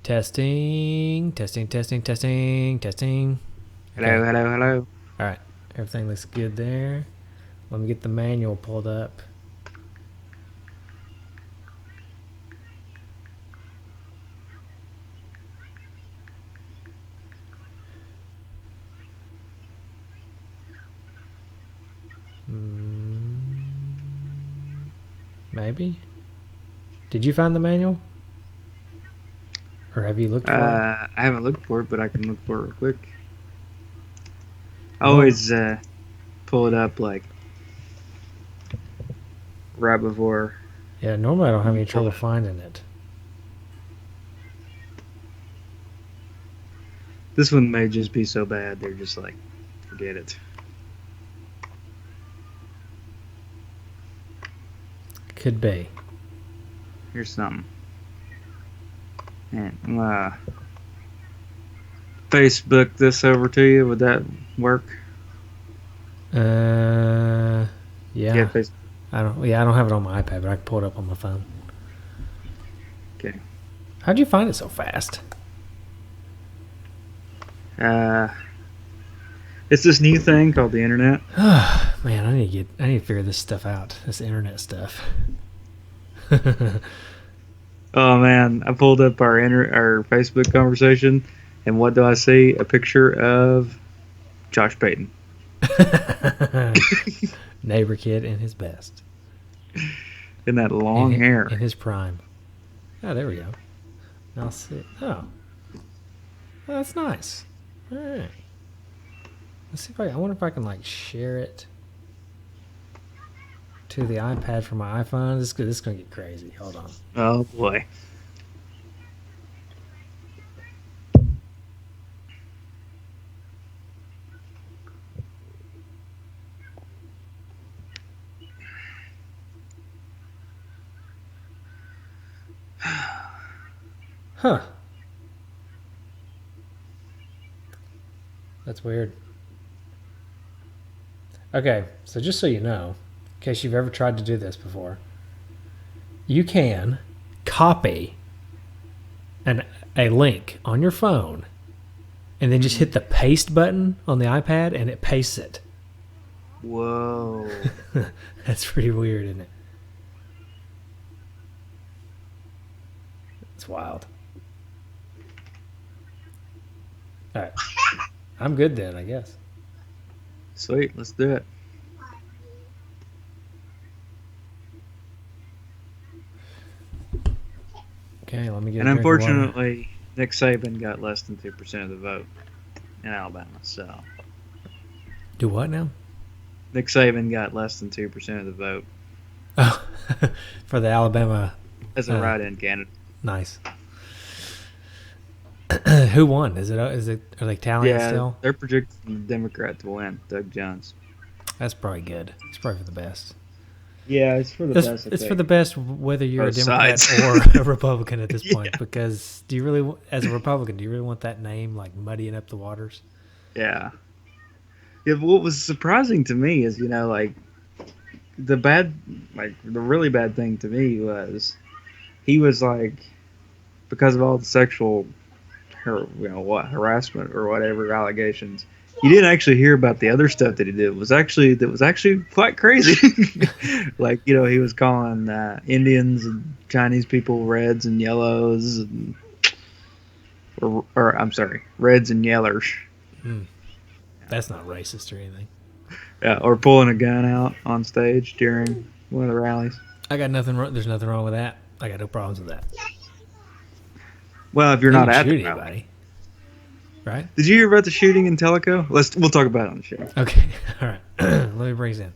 Testing, testing, testing, testing, testing. Hello, hello, hello. All right. Everything looks good there. Let me get the manual pulled up. Maybe. Did you find the manual? Or have you looked for it? I haven't looked for it, but I can look for it real quick. I always pull it up like right before. Yeah, normally I don't have any trouble finding it. This one may just be so bad they're just like, forget it. Could be. Here's something. And Facebook this over to you. Would that work? Yeah. Yeah, I don't have it on my iPad, but I can pull it up on my phone. Okay. How'd you find it so fast? It's this new thing called the internet. Man, I need to figure this stuff out. This internet stuff. Oh man, I pulled up our Facebook conversation, and what do I see? A picture of Josh Payton. Neighbor kid in his best. In that long hair. In his prime. Oh, there we go. I'll see. Oh, that's nice. All right. Let's see if I wonder if I can like share it to the iPad from my iPhone. This is gonna get crazy. Hold on. Oh boy. Huh. That's weird. Okay, so just so you know, in case you've ever tried to do this before, you can copy a link on your phone and then just hit the paste button on the iPad and it pastes it. Whoa. That's pretty weird, isn't it? It's wild. All right. I'm good then, I guess. Sweet, let's do it. Okay, let me get. And unfortunately, Nick Saban got less than 2% of the vote in Alabama. So. Do what now? Nick Saban got less than 2% of the vote. Oh, for the Alabama. As a write-in candidate. Nice. Who won? Are they tallying still? They're projecting the Democrat to win, Doug Jones. That's probably good. It's probably for the best. Yeah, it's for the best. It's for the best whether you're Both a Democrat sides. or a Republican at this point. Because as a Republican, do you really want that name like muddying up the waters? Yeah. Yeah. What was surprising to me is, like the really bad thing to me was he was like, because of all the sexual, harassment or whatever allegations. You didn't actually hear about the other stuff that he did. That was actually quite crazy. Like, he was calling Indians and Chinese people reds and yellows, or I'm sorry, reds and yellers. That's not racist or anything. Yeah, or pulling a gun out on stage during one of the rallies. I got nothing wrong. There's nothing wrong with that. I got no problems with that. Well, if you're not at the rally. Right? Did you hear about the shooting in Tellico? We'll talk about it on the show. Okay. All right. Let me bring this in.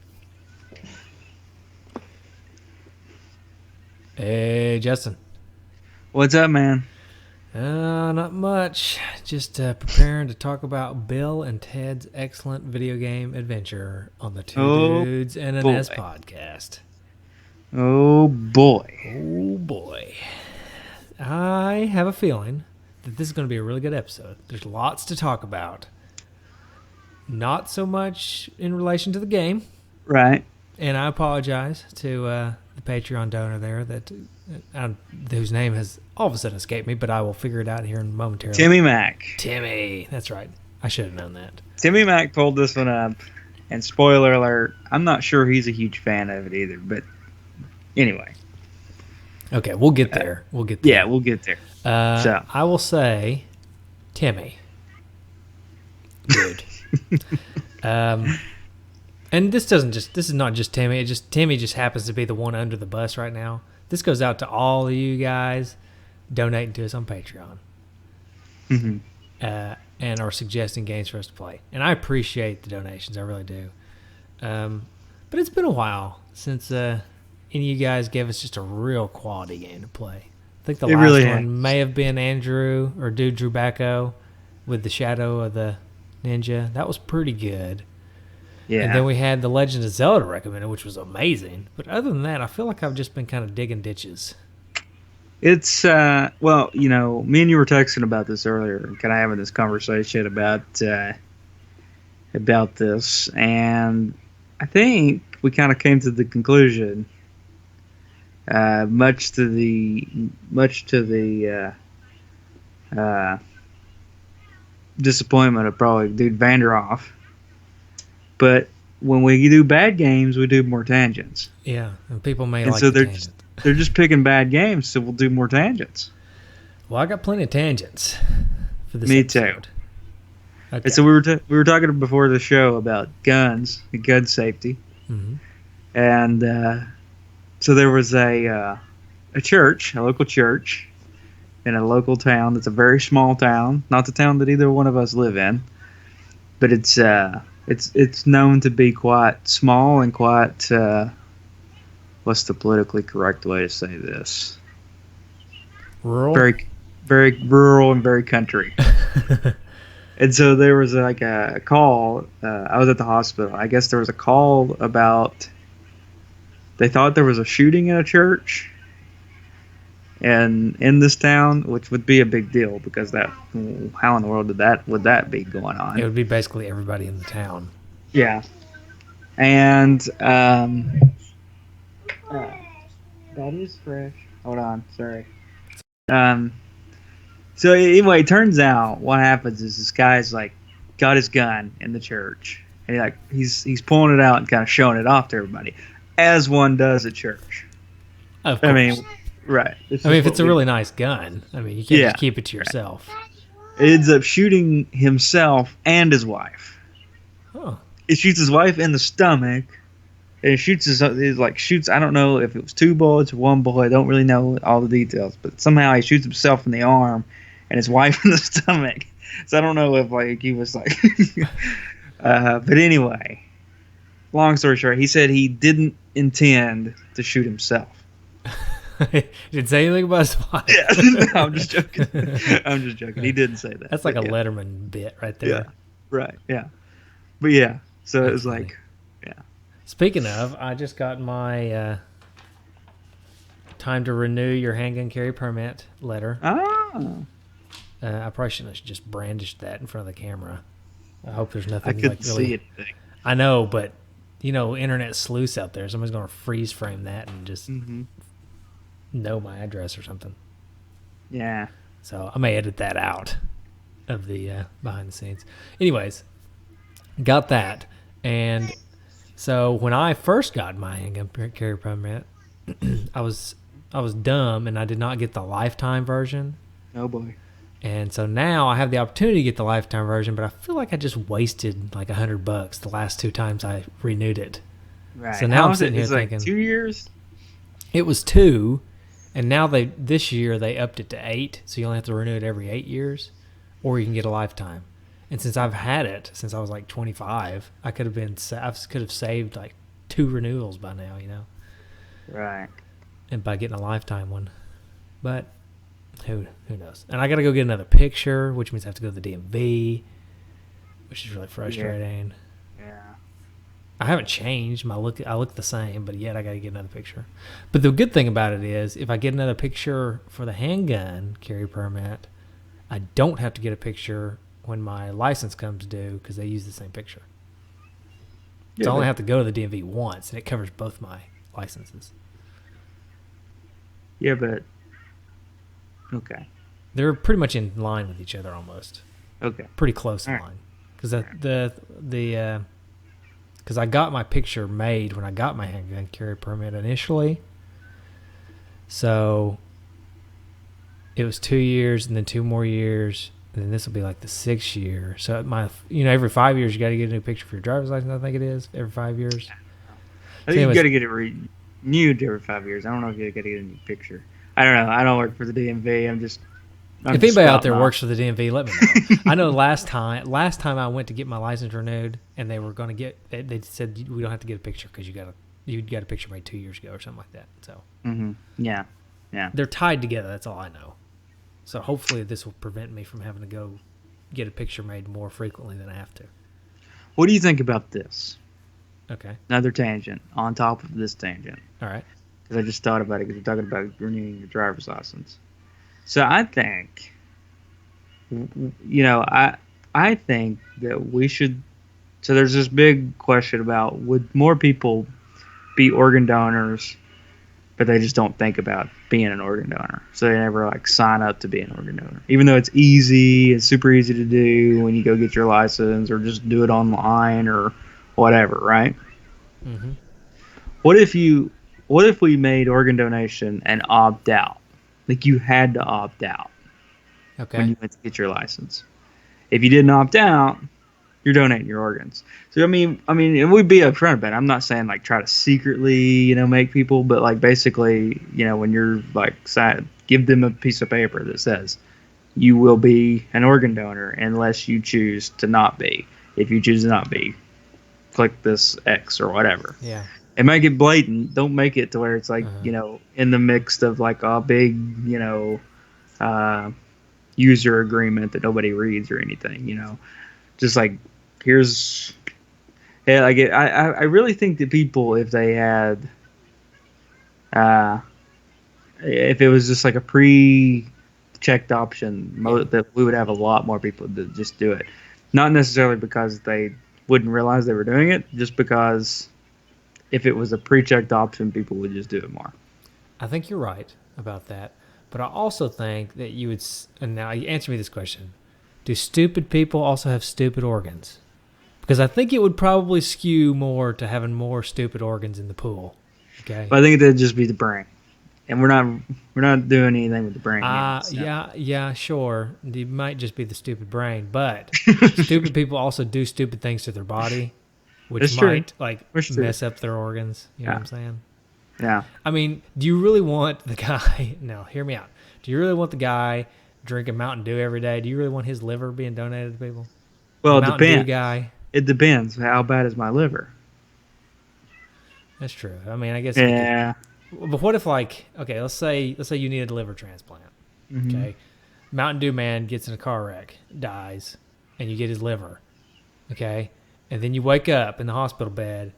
Hey, Justin. What's up, man? Not much. Just preparing to talk about Bill and Ted's excellent video game adventure on the Two Dudes and an S podcast. Oh, boy. Oh, boy. I have a feeling that this is going to be a really good episode. There's lots to talk about. Not so much in relation to the game. Right. And I apologize to the Patreon donor there whose name has all of a sudden escaped me, but I will figure it out here in momentarily. Timmy Mack. Timmy, that's right. I should have known that. Timmy Mack pulled this one up, and spoiler alert, I'm not sure he's a huge fan of it either, but anyway. Okay, we'll get there. We'll get there. Yeah, we'll get there. So I will say, Timmy. Good. And this is not just Timmy. Timmy just happens to be the one under the bus right now. This goes out to all of you guys donating to us on Patreon. Mm-hmm. And are suggesting games for us to play. And I appreciate the donations. I really do. But it's been a while since any of you guys gave us just a real quality game to play. I think the last one may have been Andrew or Dude Drubacco with the Shadow of the Ninja. That was pretty good. Yeah. And then we had The Legend of Zelda recommended, which was amazing. But other than that, I feel like I've just been kind of digging ditches. It's, well, you know, me and you were texting about this earlier, kind of having this conversation about this, and I think we kind of came to the conclusion, much to the disappointment of probably Dude Vanderoff, but when we do bad games, we do more tangents. Yeah, and people may and like so the tangent. They're just picking bad games, so we'll do more tangents. Well, I got plenty of tangents for this Me episode. too. Okay. And so we were talking before the show about guns and gun safety, and so there was a church, a local church, in a local town that's a very small town, not the town that either one of us live in, but it's known to be quite small and quite. What's the politically correct way to say this? Rural? Very, very rural and very country. And so there was like a call. I was at the hospital. I guess there was a call about they thought there was a shooting in a church and in this town, which would be a big deal because how in the world would that be going on? It would be basically everybody in the town. Yeah. And that is fresh. Hold on, sorry. So anyway, it turns out what happens is this guy's like got his gun in the church, and he's pulling it out and kind of showing it off to everybody, as one does at church. Of course. I mean, right. If it's a really nice gun, I mean, you can't just keep it to yourself. It ends up shooting himself and his wife. Oh. It shoots his wife in the stomach. And it shoots. I don't know if it was 2 bullets or 1 bullet. I don't really know all the details, but somehow he shoots himself in the arm and his wife in the stomach. So I don't know if he was like. But anyway, long story short, he said he didn't intend to shoot himself. He didn't say anything about his wife. Yeah, no, I'm just joking. He didn't say that. That's like a Letterman bit right there. Yeah, right. Yeah, but yeah. So it was funny. like, yeah. Speaking of, I just got my time to renew your handgun carry permit letter. Oh. I probably shouldn't have just brandished that in front of the camera. I hope there's nothing. I couldn't see anything. I know, but internet sleuths out there. Somebody's going to freeze frame that and just know my address or something. Yeah. So I may edit that out of the behind the scenes. Anyways, got that, and so when I first got my handgun carry permit, I was dumb and I did not get the lifetime version. Oh boy. And so now I have the opportunity to get the lifetime version, but I feel like I just wasted like $100 the last 2 times I renewed it. Right. So now I'm sitting here thinking, like 2 years? It was 2, and now this year they upped it to 8, so you only have to renew it every 8 years, or you can get a lifetime. And since I've had it since I was like 25, I could have saved like 2 renewals by now, Right. and by getting a lifetime one. But who knows? And I got to go get another picture, which means I have to go to the DMV, which is really frustrating. Yeah. I haven't changed my look. I look the same, but yet I got to get another picture. But the good thing about it is, if I get another picture for the handgun carry permit, I don't have to get a picture when my license comes due because they use the same picture. So I only have to go to the DMV once, and it covers both my licenses. Yeah, but okay, They're pretty much in line with each other almost. okay, Pretty close all in right. line. Because because I got my picture made when I got my handgun carry permit initially. So it was 2 years and then 2 more years. And then this will be like the 6th year. So every 5 years you got to get a new picture for your driver's license. I think it is every 5 years. I So think you anyways, got to get it renewed every 5 years. I don't know if you got to get a new picture. I don't know. I don't work for the DMV. I'm if just anybody out there spouting off. works for the DMV, let me know. I know last time I went to get my license renewed, and they were going to they said we don't have to get a picture because you got a picture made 2 years ago or something like that. So Yeah, yeah. they're tied together. That's all I know. So hopefully this will prevent me from having to go get a picture made more frequently than I have to. What do you think about this? Okay. Another tangent on top of this tangent. All right. Because I just thought about it because we're talking about renewing your driver's license. So I think, I think that we should. So there's this big question about would more people be organ donors, but they just don't think about being an organ donor. So they never like sign up to be an organ donor, even though it's easy, it's super easy to do when you go get your license or just do it online or whatever, right? Mm-hmm. What if we made organ donation an opt out? Like you had to opt out Okay. when you went to get your license. If you didn't opt out, you're donating your organs. So I mean, and we'd be upfront about it. I'm not saying like try to secretly, make people, but like basically, when you're like give them a piece of paper that says you will be an organ donor unless you choose to not be. If you choose to not be, click this X or whatever. Yeah. And make it blatant. Don't make it to where it's like, in the mix of like a big, user agreement that nobody reads or anything, just like here's, yeah, like I really think that people, if they had, if it was just like a pre-checked option, that we would have a lot more people to just do it. Not necessarily because they wouldn't realize they were doing it, just because if it was a pre-checked option, people would just do it more. I think you're right about that. But I also think that you would, and now you answer me this question. Do stupid people also have stupid organs? Because I think it would probably skew more to having more stupid organs in the pool. Okay. But I think it'd just be the brain. And we're not doing anything with the brain yet. So. Yeah, sure. It might just be the stupid brain, but stupid people also do stupid things to their body, which might mess up their organs. You know what I'm saying? Yeah. I mean, do you really want the guy? Now, hear me out. Do you really want the guy drinking Mountain Dew every day? Do you really want his liver being donated to people? Well, it depends. Dew guy. It depends. How bad is my liver? That's true. I mean, I guess. Yeah. But what if, let's say you needed a liver transplant. Mm-hmm. Okay, Mountain Dew man gets in a car wreck, dies, and you get his liver. Okay, and then you wake up in the hospital bed,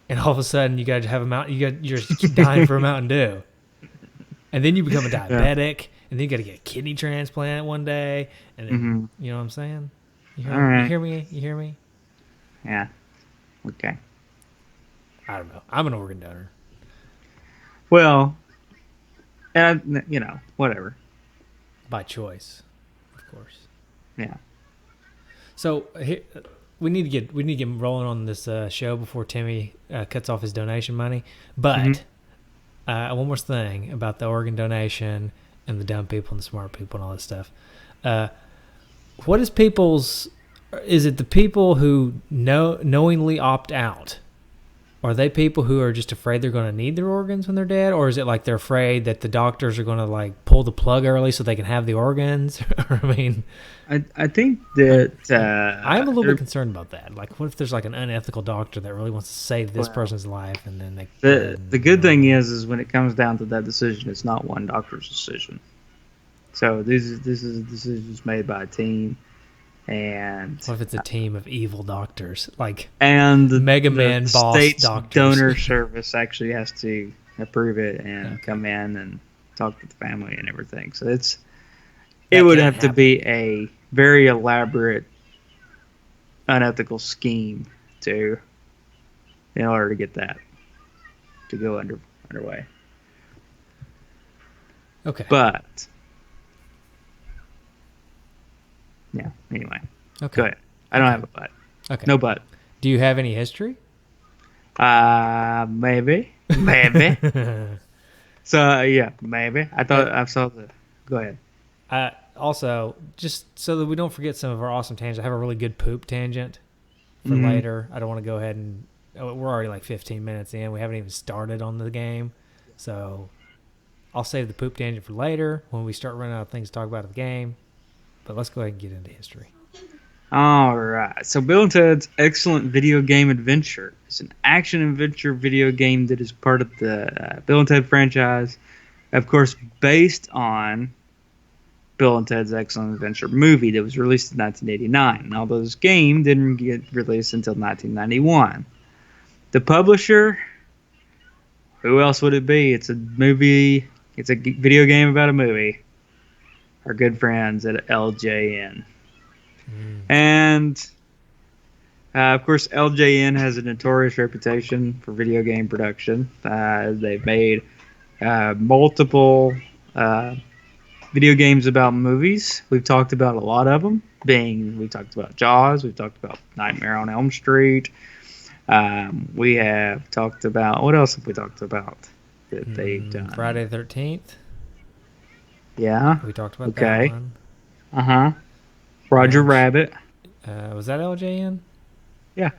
and all of a sudden you got to have you're just dying for a Mountain Dew, and then you become a diabetic, and then you got to get a kidney transplant one day, and then you know what I'm saying? You hear me? Yeah. Okay. I don't know. I'm an organ donor. Well, and whatever. By choice, of course. Yeah. So we need to get rolling on this show before Timmy cuts off his donation money. But one more thing about the organ donation and the dumb people and the smart people and all this stuff. What is people's? Is it the people who knowingly opt out? Are they people who are just afraid they're going to need their organs when they're dead? Or is it like they're afraid that the doctors are going to pull the plug early so they can have the organs? I mean, I think that I'm a little bit concerned about that. Like, what if there's an unethical doctor that really wants to save this person's life, and then the good thing is when it comes down to that decision, it's not one doctor's decision. So this is decisions made by a team. And what if it's a team of evil doctors, and Mega Man boss state's doctors? Donor service actually has to approve it and come in and talk to the family and everything. So it would have to be a very elaborate, unethical scheme in order to get that to go underway. Okay. But yeah. Anyway, Okay. go ahead. I don't have a but. Okay. No but. Do you have any history? Maybe. Maybe. So yeah, maybe. I thought I saw the. Go ahead. Also, just so that we don't forget some of our awesome tangents, I have a really good poop tangent for Mhm. later. I don't want to go ahead and we're already like 15 minutes in. We haven't even started on the game, so I'll save the poop tangent for later when we start running out of things to talk about in the game. But let's go ahead and get into history. All right. So Bill and Ted's Excellent Video Game Adventure is an action-adventure video game that is part of the Bill and Ted franchise. Of course, based on Bill and Ted's Excellent Adventure movie that was released in 1989. Although this game didn't get released until 1991. The publisher, who else would it be? It's a movie. It's a video game about a movie. Our good friends at LJN. And, of course, LJN has a notorious reputation for video game production. They've made multiple video games about movies. We've talked about a lot of them. We talked about Jaws. We've talked about Nightmare on Elm Street. We have talked about... What else have we talked about that they've done? Friday the 13th. Yeah. We talked about that one. Uh-huh. Roger Rabbit. Was that LJN? Yeah.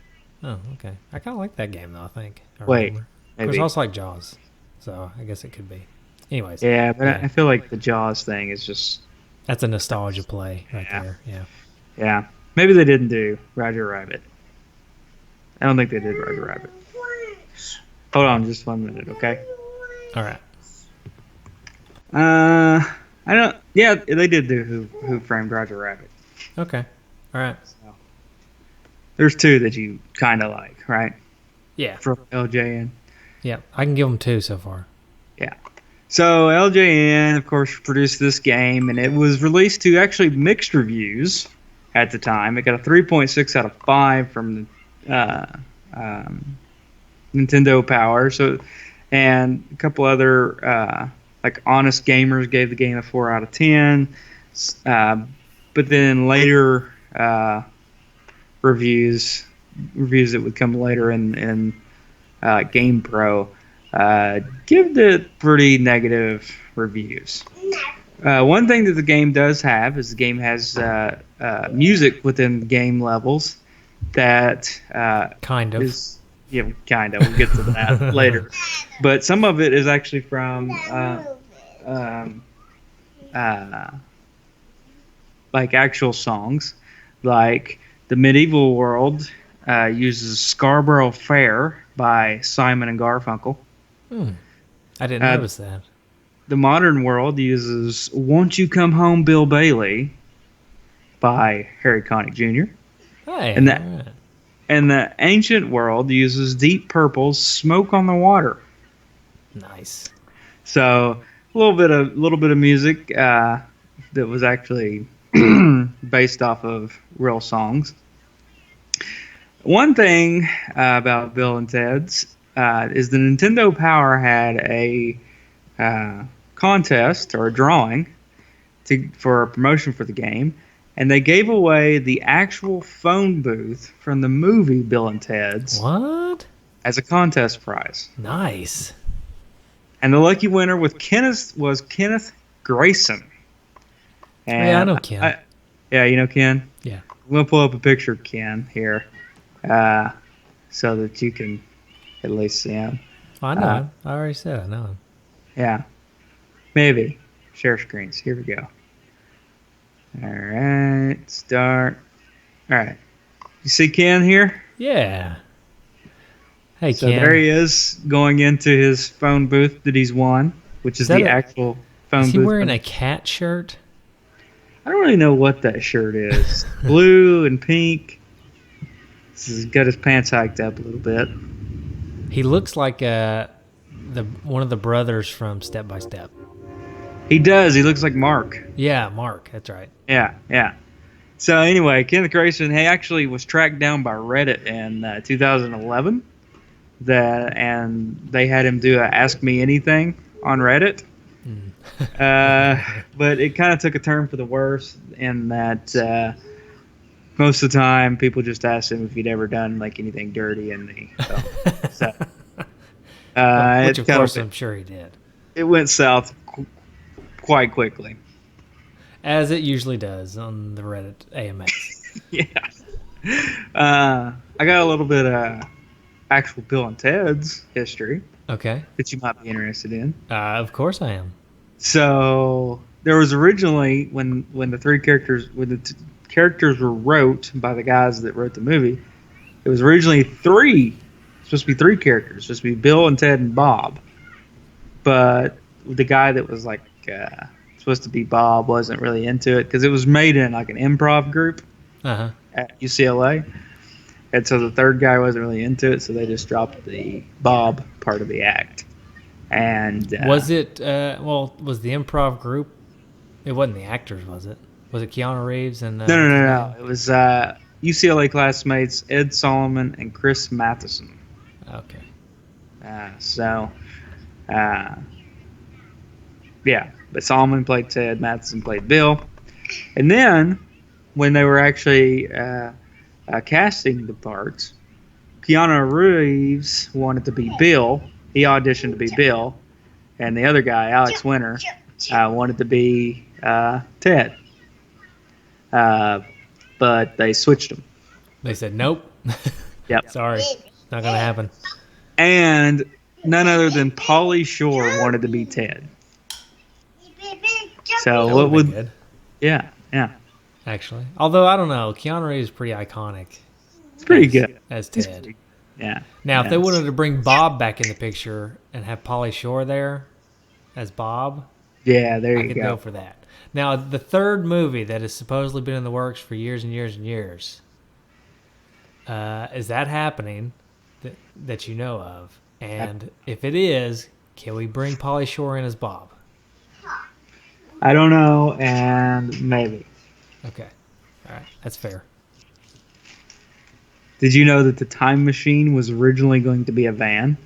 Oh, okay. I kind of like that game, though, I think. Wait, Of maybe. course, I also like Jaws, so I guess it could be. Anyways. Yeah, but I feel like the Jaws thing is just... That's a nostalgia play right there, yeah. Yeah. Maybe they didn't do Roger Rabbit. I don't think they did Roger Rabbit. Hold on just 1 minute, okay? All right. I don't... Yeah, they did do Who Framed Roger Rabbit. Okay. All right. So, there's two that you kind of like, right? Yeah. From LJN. Yeah, I can give them 2 so far. Yeah. So LJN, of course, produced this game, and it was released to actually mixed reviews at the time. It got a 3.6 out of 5 from the Nintendo Power. So, and a couple other like Honest Gamers gave the game a 4 out of 10. But then later reviews that would come later in GamePro give it pretty negative reviews. One thing that the game does have is the game has music within game levels that Kind of. is, yeah, kind of. We'll get to that later. But some of it is actually from like actual songs. Like the Medieval World uses Scarborough Fair by Simon and Garfunkel. I didn't notice that. The Modern World uses Won't You Come Home, Bill Bailey by Harry Connick Jr. Hey, And all right. And the Ancient World uses Deep Purple's Smoke on the Water. Nice. So a little bit of music that was actually based off of real songs. One thing about Bill and Ted's is the Nintendo Power had a contest or a drawing for a promotion for the game, and they gave away the actual phone booth from the movie Bill and Ted's What? as a contest prize. Nice. And the lucky winner was Kenneth Grayson. And Yeah, I know Ken. Yeah, you know Ken? Yeah. I'm going to pull up a picture of Ken here so that you can at least see him. I know him. I already said I know him. Yeah. Maybe. Share screens. Here we go. All right. Start. All right. You see Ken here? Yeah. Hey, So Ken. there he is going into his phone booth that he's won, which is that the a- actual phone Is he booth. wearing a cat shirt? I don't really know what that shirt is. Blue and pink. He's got his pants hiked up a little bit. He looks like one of the brothers from Step by Step. He does. He looks like Mark. Yeah, Mark. That's right. Yeah. So anyway, Kenneth Grayson, he actually was tracked down by Reddit in 2011. And they had him do a Ask Me Anything on Reddit. But it kind of took a turn for the worse in that most of the time people just asked him if he'd ever done like anything dirty in the film. So, Which, it of kind course, of I'm sure he did. it went south quite quickly. As it usually does on the Reddit AMAs. Yeah. I got a little bit of actual Bill and Ted's history Okay. that you might be interested in. Of course I am. So there was originally when the characters were wrote by the guys that wrote the movie, it was originally supposed to be three characters, supposed to be Bill and Ted and Bob. But the guy that was like supposed to be Bob wasn't really into it because it was made in like an improv group at UCLA. And so the third guy wasn't really into it, so they just dropped the Bob part of the act. And was it? Was the improv group? It wasn't the actors, was it? Was it Keanu Reeves and? No. It was UCLA classmates Ed Solomon and Chris Matheson. Okay. Yeah. But Solomon played Ted, Matheson played Bill, and then when they were actually casting the parts, Keanu Reeves wanted to be Bill. He auditioned to be Bill, and the other guy, Alex Winter, wanted to be Ted. But they switched them. They said nope. Yep. Sorry, not gonna happen. And none other than Pauly Shore wanted to be Ted. So That what would've been would? good, Yeah. actually? Although I don't know, Keanu Reeves is pretty iconic. It's pretty good. As Ted. Yeah. Now, if they Yes. wanted to bring Bob back in the picture and have Pauly Shore there as Bob, Yeah, there I you could go for that. Now, the third movie that has supposedly been in the works for years and years and years, is that happening that you know of? And if it is, can we bring Pauly Shore in as Bob? I don't know, and maybe. Okay. All right. That's fair. Did you know that the time machine was originally going to be a van?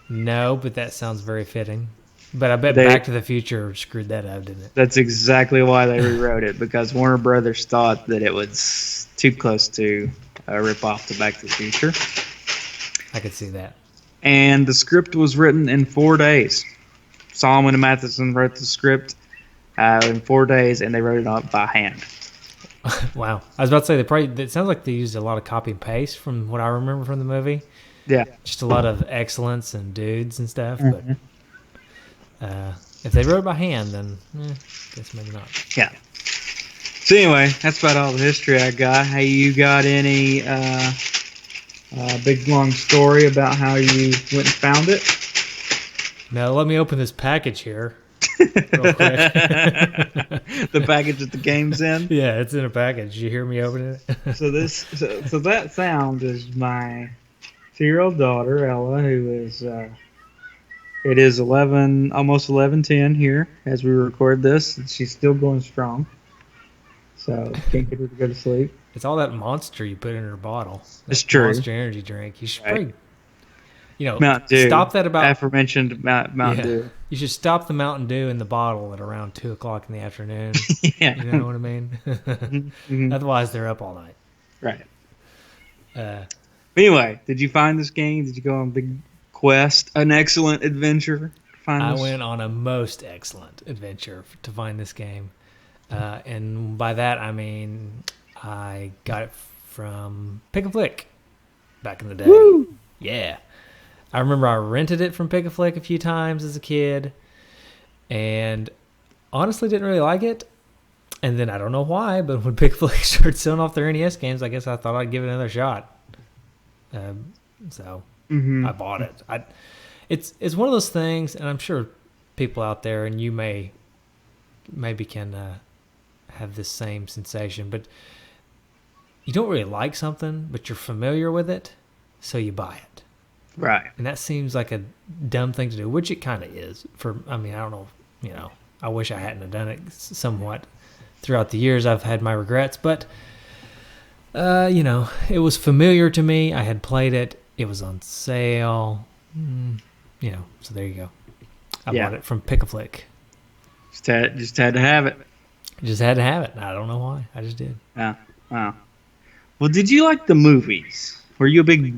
No, but that sounds very fitting. But I bet They- Back to the Future screwed that up, didn't it? That's exactly why they rewrote it, because Warner Brothers thought that it was too close to a rip-off to Back to the Future. I could see that. And the script was written in 4 days. Solomon and Matheson wrote the script in 4 days, and they wrote it up by hand. Wow. I was about to say, it sounds like they used a lot of copy and paste from what I remember from the movie. Yeah. Just a lot of excellence and dudes and stuff. Mhm. But if they wrote it by hand, then guess maybe not. Yeah. So anyway, that's about all the history I got. Hey, you got any big long story about how you went and found it? Now, let me open this package here real quick. The package that the game's in. Yeah, it's in a package. You hear me open it? So that sound is my 2-year-old daughter Ella, who is it is 11, almost 11:10 here as we record this, and she's still going strong. So can't get her to go to sleep. It's all that Monster you put in her bottle. It's That true. Monster energy drink. You should Right. probably, Mountain Dew. stop that about. aforementioned Mountain Dew. You should stop the Mountain Dew in the bottle at around 2:00 in the afternoon. Yeah. You know what I mean? Mhm. Otherwise, they're up all night. Right. Uh, Anyway, did you find this game? Did you go on a big quest, an excellent adventure to find I this? went on a most excellent adventure to find this game. And by that, I mean I got it from Pick a Flick back in the day. Woo! Yeah. I remember I rented it from Pick a Flick a few times as a kid and honestly didn't really like it. And then I don't know why, but when Pick a Flick started selling off their NES games, I guess I thought I'd give it another shot. So Mhm. I bought it. It's one of those things, and I'm sure people out there, and you maybe can have this same sensation, but you don't really like something, but you're familiar with it, so you buy it. Right. And that seems like a dumb thing to do, which it kind of is. I don't know, I wish I hadn't have done it somewhat. Throughout the years, I've had my regrets, but, it was familiar to me. I had played it. It was on sale, so there you go. I Yeah. bought it from Pick-a-Flick. Just had to have it. Just had to have it. I don't know why. I just did. Yeah. Wow. Well, did you like the movies? Were you a big I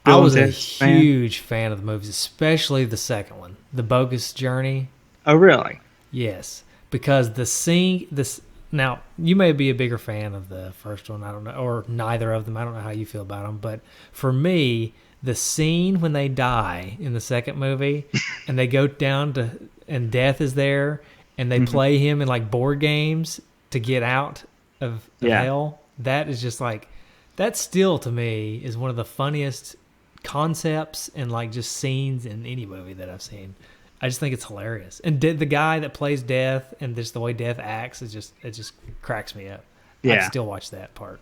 Bill and was a Ted fan? huge fan of the movies, especially the second one, The Bogus Journey. Oh, really? Yes, because the scene. This now you may be a bigger fan of the first one. I don't know, or neither of them. I don't know how you feel about them, but for me, the scene when they die in the second movie, and they go down to, and death is there, and they play him in like board games to get out of hell. That is just like, that still to me is one of the funniest concepts and like just scenes in any movie that I've seen. I just think it's hilarious, and the guy that plays Death and just the way Death acts it just cracks me up. Yeah. I still watch that part.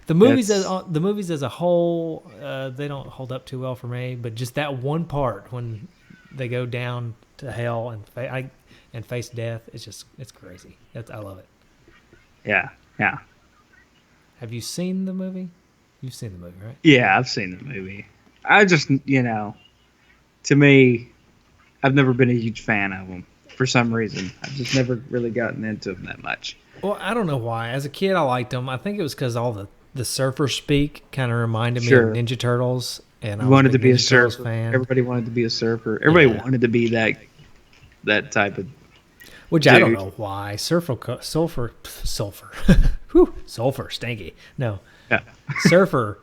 The movies as a whole, they don't hold up too well for me. But just that one part when they go down to hell and face death, it's crazy. I love it. Yeah. Yeah. Have you seen the movie? You've seen the movie, right? Yeah, I've seen the movie. I just, to me, I've never been a huge fan of them for some reason. I've just never really gotten into them that much. Well, I don't know why. As a kid, I liked them. I think it was because all the surfer speak kind of reminded me of Ninja Turtles, and I wanted to be a Ninja Turtles surfer. fan. Everybody wanted to be a surfer. Everybody wanted to be that type of. Which dude. I don't know why. Sulfur. Whew, sulfur, stinky. No. Yeah. Surfer.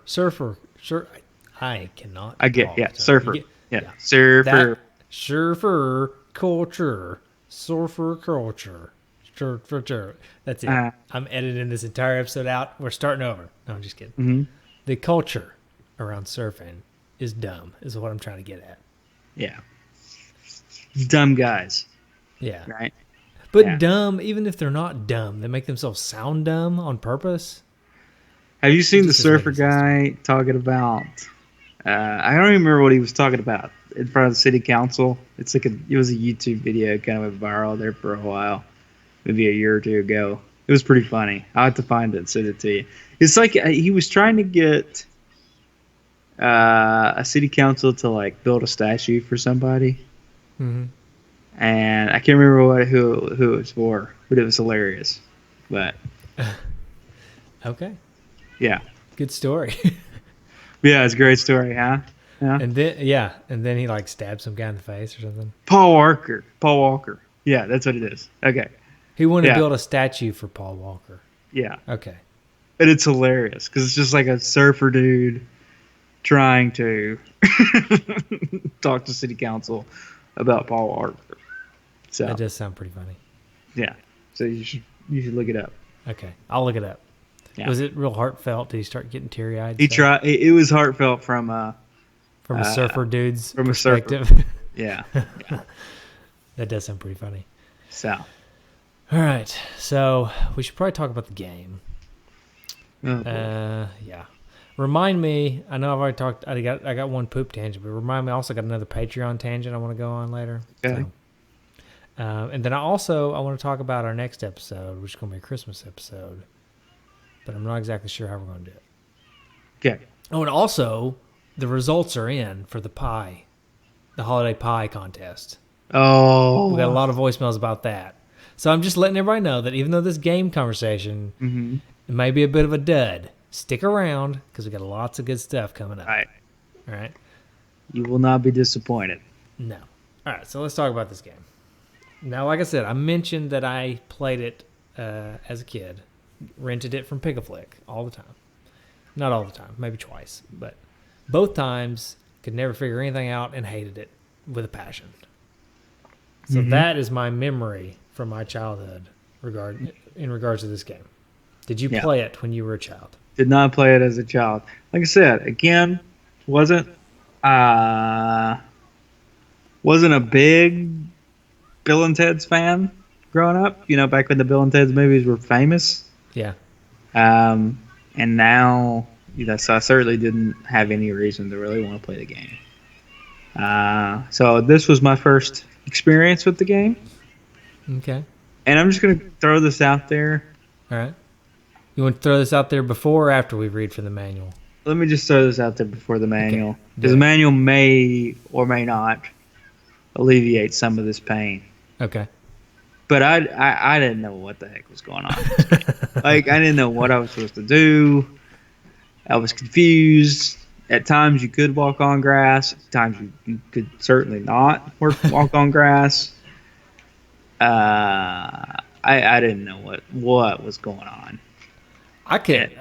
I cannot. I get, talk. surfer. Yeah. Surfer. Surfer culture. Surfer culture. That's it. I'm editing this entire episode out. We're starting over. No, I'm just kidding. Mm-hmm. The culture around surfing is dumb, is what I'm trying to get at. Yeah. Dumb guys. Yeah. Right? But dumb, even if they're not dumb, they make themselves sound dumb on purpose. Have you seen the surfer guy talking about? I don't even remember what he was talking about in front of the city council. It was a YouTube video, kind of went viral there for a while, maybe a year or two ago. It was pretty funny. I'll have to find it and send it to you. It's like he was trying to get a city council to like build a statue for somebody, and I can't remember who it was for, but it was hilarious. But okay. Yeah. Good story. Yeah, it's a great story, huh? Yeah. And then he like stabs some guy in the face or something. Paul Walker. Yeah, that's what it is. Okay. He wanted to build a statue for Paul Walker. Yeah. Okay. And it's hilarious because it's just like a surfer dude trying to talk to city council about Paul Walker. So that does sound pretty funny. Yeah. So you should look it up. Okay, I'll look it up. Yeah. Was it real heartfelt? Did he start getting teary-eyed? It was heartfelt from a surfer dude's from perspective. A surfer. Yeah. That does sound pretty funny. So. All right. So we should probably talk about the game. Oh, yeah. Remind me. I know I've already talked. I got one poop tangent, but remind me. I also got another Patreon tangent I want to go on later. Okay. So, and then I want to talk about our next episode, which is going to be a Christmas episode. But I'm not exactly sure how we're going to do it. Okay. Oh, and also the results are in for the holiday pie contest. Oh. We got a lot of voicemails about that. So I'm just letting everybody know that even though this game conversation it may be a bit of a dud, stick around because we got lots of good stuff coming up. All right. You will not be disappointed. No. All right. So let's talk about this game. Now, like I said, I mentioned that I played it as a kid, rented it from Pick-a-Flick all the time. Not all the time, maybe twice, but both times could never figure anything out and hated it with a passion. So that is my memory from my childhood in regards to this game. Did you play it when you were a child? Did not play it as a child. Like I said, again, wasn't a big Bill and Ted's fan growing up. Back when the Bill and Ted's movies were famous. Yeah. And now, so I certainly didn't have any reason to really want to play the game. So this was my first experience with the game. Okay. And I'm just going to throw this out there. All right. You want to throw this out there before or after we read from the manual? Let me just throw this out there before the manual. Because the manual may or may not alleviate some of this pain. Okay. But I didn't know what the heck was going on. Like, I didn't know what I was supposed to do. I was confused. At times you could walk on grass. At times you could certainly not walk on grass. I didn't know what was going on. I could,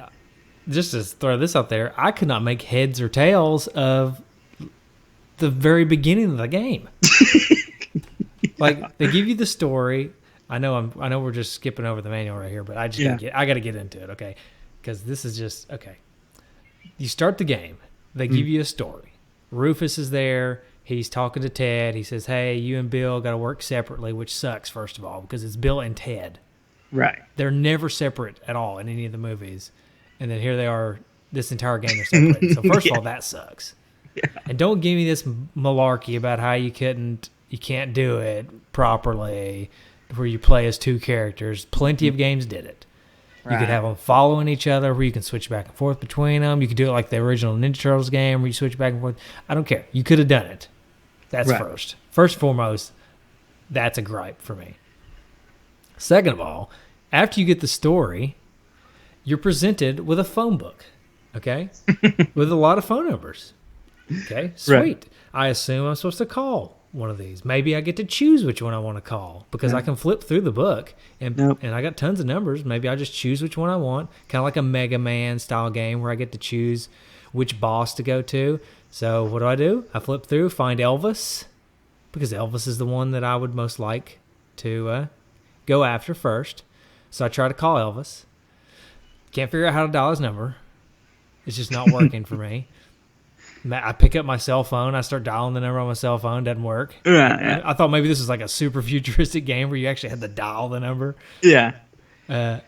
just to throw this out there, I could not make heads or tails of the very beginning of the game. Like, they give you the story. I know we're just skipping over the manual right here, but I got to get into it, okay? Because this is just okay. You start the game. They give you a story. Rufus is there. He's talking to Ted. He says, "Hey, you and Bill got to work separately," which sucks, first of all, because it's Bill and Ted. Right. They're never separate at all in any of the movies, and then here they are. This entire game they're separated. So first of all, that sucks. Yeah. And don't give me this malarkey about how you can't do it properly, where you play as two characters. Plenty of games did it. Right. You could have them following each other, where you can switch back and forth between them. You could do it like the original Ninja Turtles game, where you switch back and forth. I don't care. You could have done it. That's right. First and foremost, that's a gripe for me. Second of all, after you get the story, you're presented with a phone book, okay, with a lot of phone numbers. Okay, sweet. Right. I assume I'm supposed to call one of these. Maybe I get to choose which one I want to call, because I can flip through the book and I got tons of numbers. Maybe I just choose which one I want, kind of like a Mega Man style game where I get to choose which boss to go to. So what do? I flip through, find Elvis, because Elvis is the one that I would most like to go after first. So I try to call Elvis. Can't figure out how to dial his number. It's just not working for me. I pick up my cell phone. I start dialing the number on my cell phone. Doesn't work. Yeah. I thought maybe this was like a super futuristic game where you actually had to dial the number. Yeah.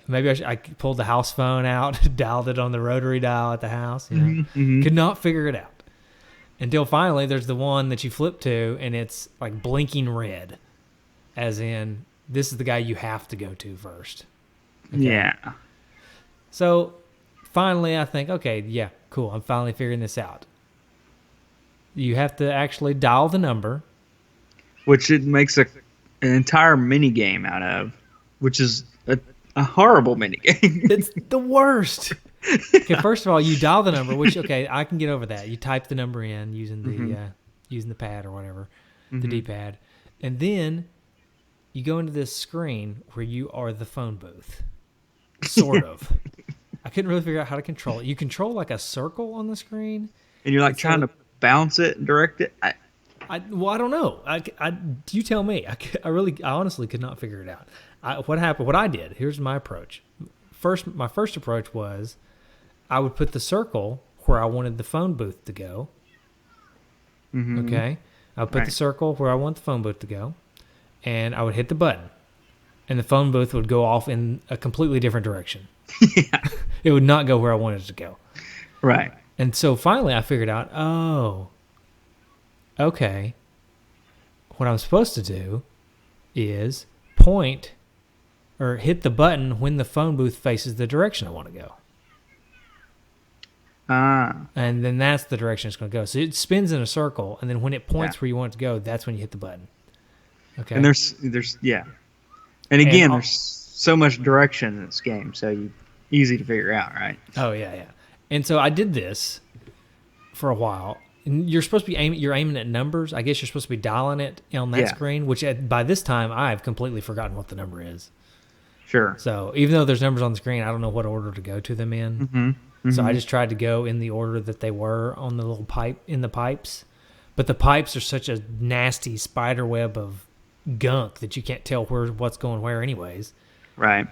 Maybe I pulled the house phone out, dialed it on the rotary dial at the house. You know? Mm-hmm. Could not figure it out. Until finally there's the one that you flip to, and it's like blinking red. As in, this is the guy you have to go to first. Okay? Yeah. So finally I think, okay, yeah, cool. I'm finally figuring this out. You have to actually dial the number. Which it makes an entire mini game out of, which is a horrible mini game. It's the worst. Okay, first of all, you dial the number, which, okay, I can get over that. You type the number in using the pad or whatever, the D-pad. And then you go into this screen where you are the phone booth. Sort of. I couldn't really figure out how to control it. You control like a circle on the screen. And you're like trying to bounce it and direct it. I don't know. You tell me. I honestly could not figure it out. What happened? What I did. Here's my approach. My first approach was, I would put the circle where I wanted the phone booth to go. Mm-hmm. Okay, I would put the circle where I want the phone booth to go, and I would hit the button, and the phone booth would go off in a completely different direction. Yeah, it would not go where I wanted it to go. Right. And so finally I figured out, okay, what I'm supposed to do is point or hit the button when the phone booth faces the direction I want to go. And then that's the direction it's going to go. So it spins in a circle, and then when it points where you want it to go, that's when you hit the button. Okay. And there's And again, there's so much direction in this game, so easy to figure out, right? Oh, yeah. And so I did this for a while. And you're supposed to be aiming at numbers. I guess you're supposed to be dialing it on that screen, which by this time I've completely forgotten what the number is. Sure. So even though there's numbers on the screen, I don't know what order to go to them in. Mm-hmm. Mm-hmm. So I just tried to go in the order that they were on the little pipes. But the pipes are such a nasty spider web of gunk that you can't tell what's going where anyways. Right.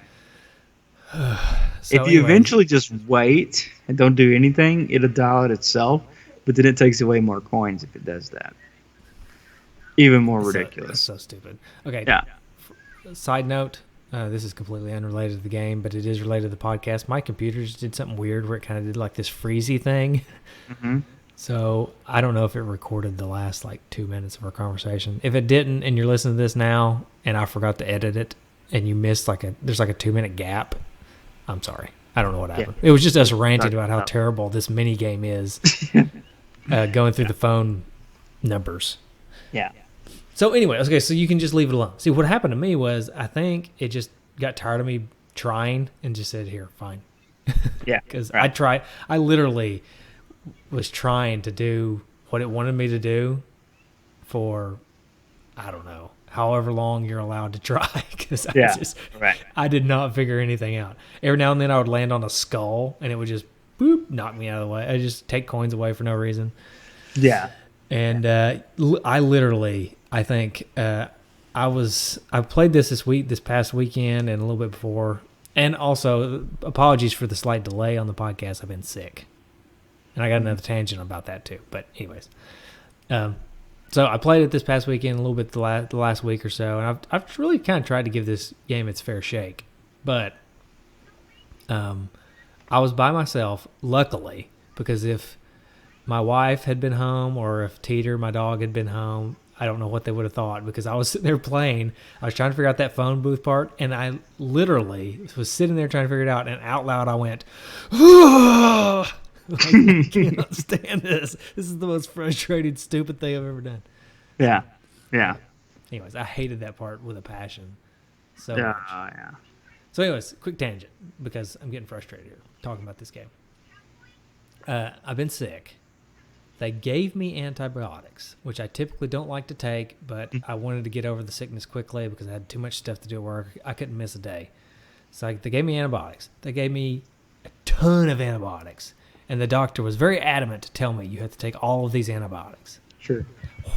If you eventually just wait and don't do anything, it'll dial it itself, but then it takes away more coins if it does that. Even more ridiculous. That's so stupid. Okay. Yeah. Side note, this is completely unrelated to the game, but it is related to the podcast. My computer just did something weird where it kind of did like this freezy thing. Mm-hmm. So I don't know if it recorded the last 2 minutes of our conversation. If it didn't, and you're listening to this now, and I forgot to edit it, and you missed there's a 2-minute gap, I'm sorry. I don't know what happened. Yeah. It was just us ranting about how terrible this mini game is, going through the phone numbers. Yeah. So anyway, okay, so you can just leave it alone. See, what happened to me was I think it just got tired of me trying and just said, here, fine. Yeah. Because Right. I literally was trying to do what it wanted me to do for, I don't know, however long you're allowed to try. Because Yeah. Right. I did not figure anything out. Every now and then I would land on a skull and it would just, boop, knock me out of the way. I just take coins away for no reason. Yeah. And I literally, I think I played this past weekend and a little bit before. And also, apologies for the slight delay on the podcast. I've been sick. And I got another tangent about that too. But anyways. So I played it this past weekend, a little bit the last week or so. And I've really kind of tried to give this game its fair shake. But I was by myself, luckily, because if my wife had been home or if Teeter, my dog, had been home, I don't know what they would have thought, because I was sitting there playing. I was trying to figure out that phone booth part, and I literally was sitting there trying to figure it out, and out loud I went, "Oh!" Like, I cannot stand this. This is the most frustrating, stupid thing I've ever done. Yeah. Yeah. Anyways, I hated that part with a passion. So Yeah. much. Yeah. So anyways, quick tangent, because I'm getting frustrated here talking about this game. I've been sick. They gave me antibiotics, which I typically don't like to take, but I wanted to get over the sickness quickly because I had too much stuff to do at work. I couldn't miss a day. So they gave me antibiotics. They gave me a ton of antibiotics. And the doctor was very adamant to tell me you have to take all of these antibiotics. Sure.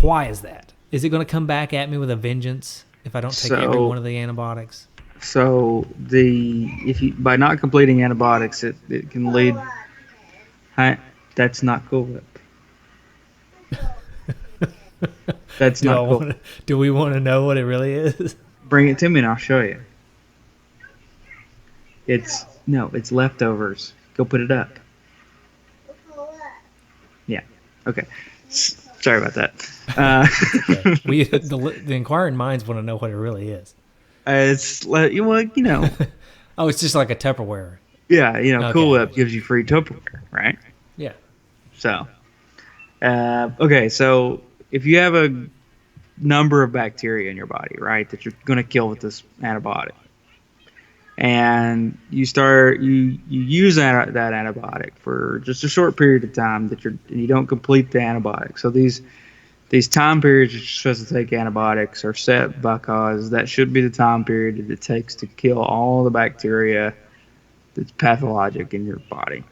Why is that? Is it going to come back at me with a vengeance if I don't take every one of the antibiotics? So by not completing antibiotics, it can lead. That's not cool. That's not cool. Do we want to know what it really is? Bring it to me and I'll show you. It's leftovers. Go put it up. Yeah. Okay. Sorry about that. Okay. The inquiring minds want to know what it really is. It's Oh, it's just like a Tupperware. Yeah, Okay. Cool Whip gives you free Tupperware, right? Yeah. So, okay, so if you have a number of bacteria in your body, right, that you're going to kill with this antibiotic, and you use that antibiotic for just a short period of time and you don't complete the antibiotic. So these time periods you're supposed to take antibiotics are set because that should be the time period that it takes to kill all the bacteria that's pathologic in your body.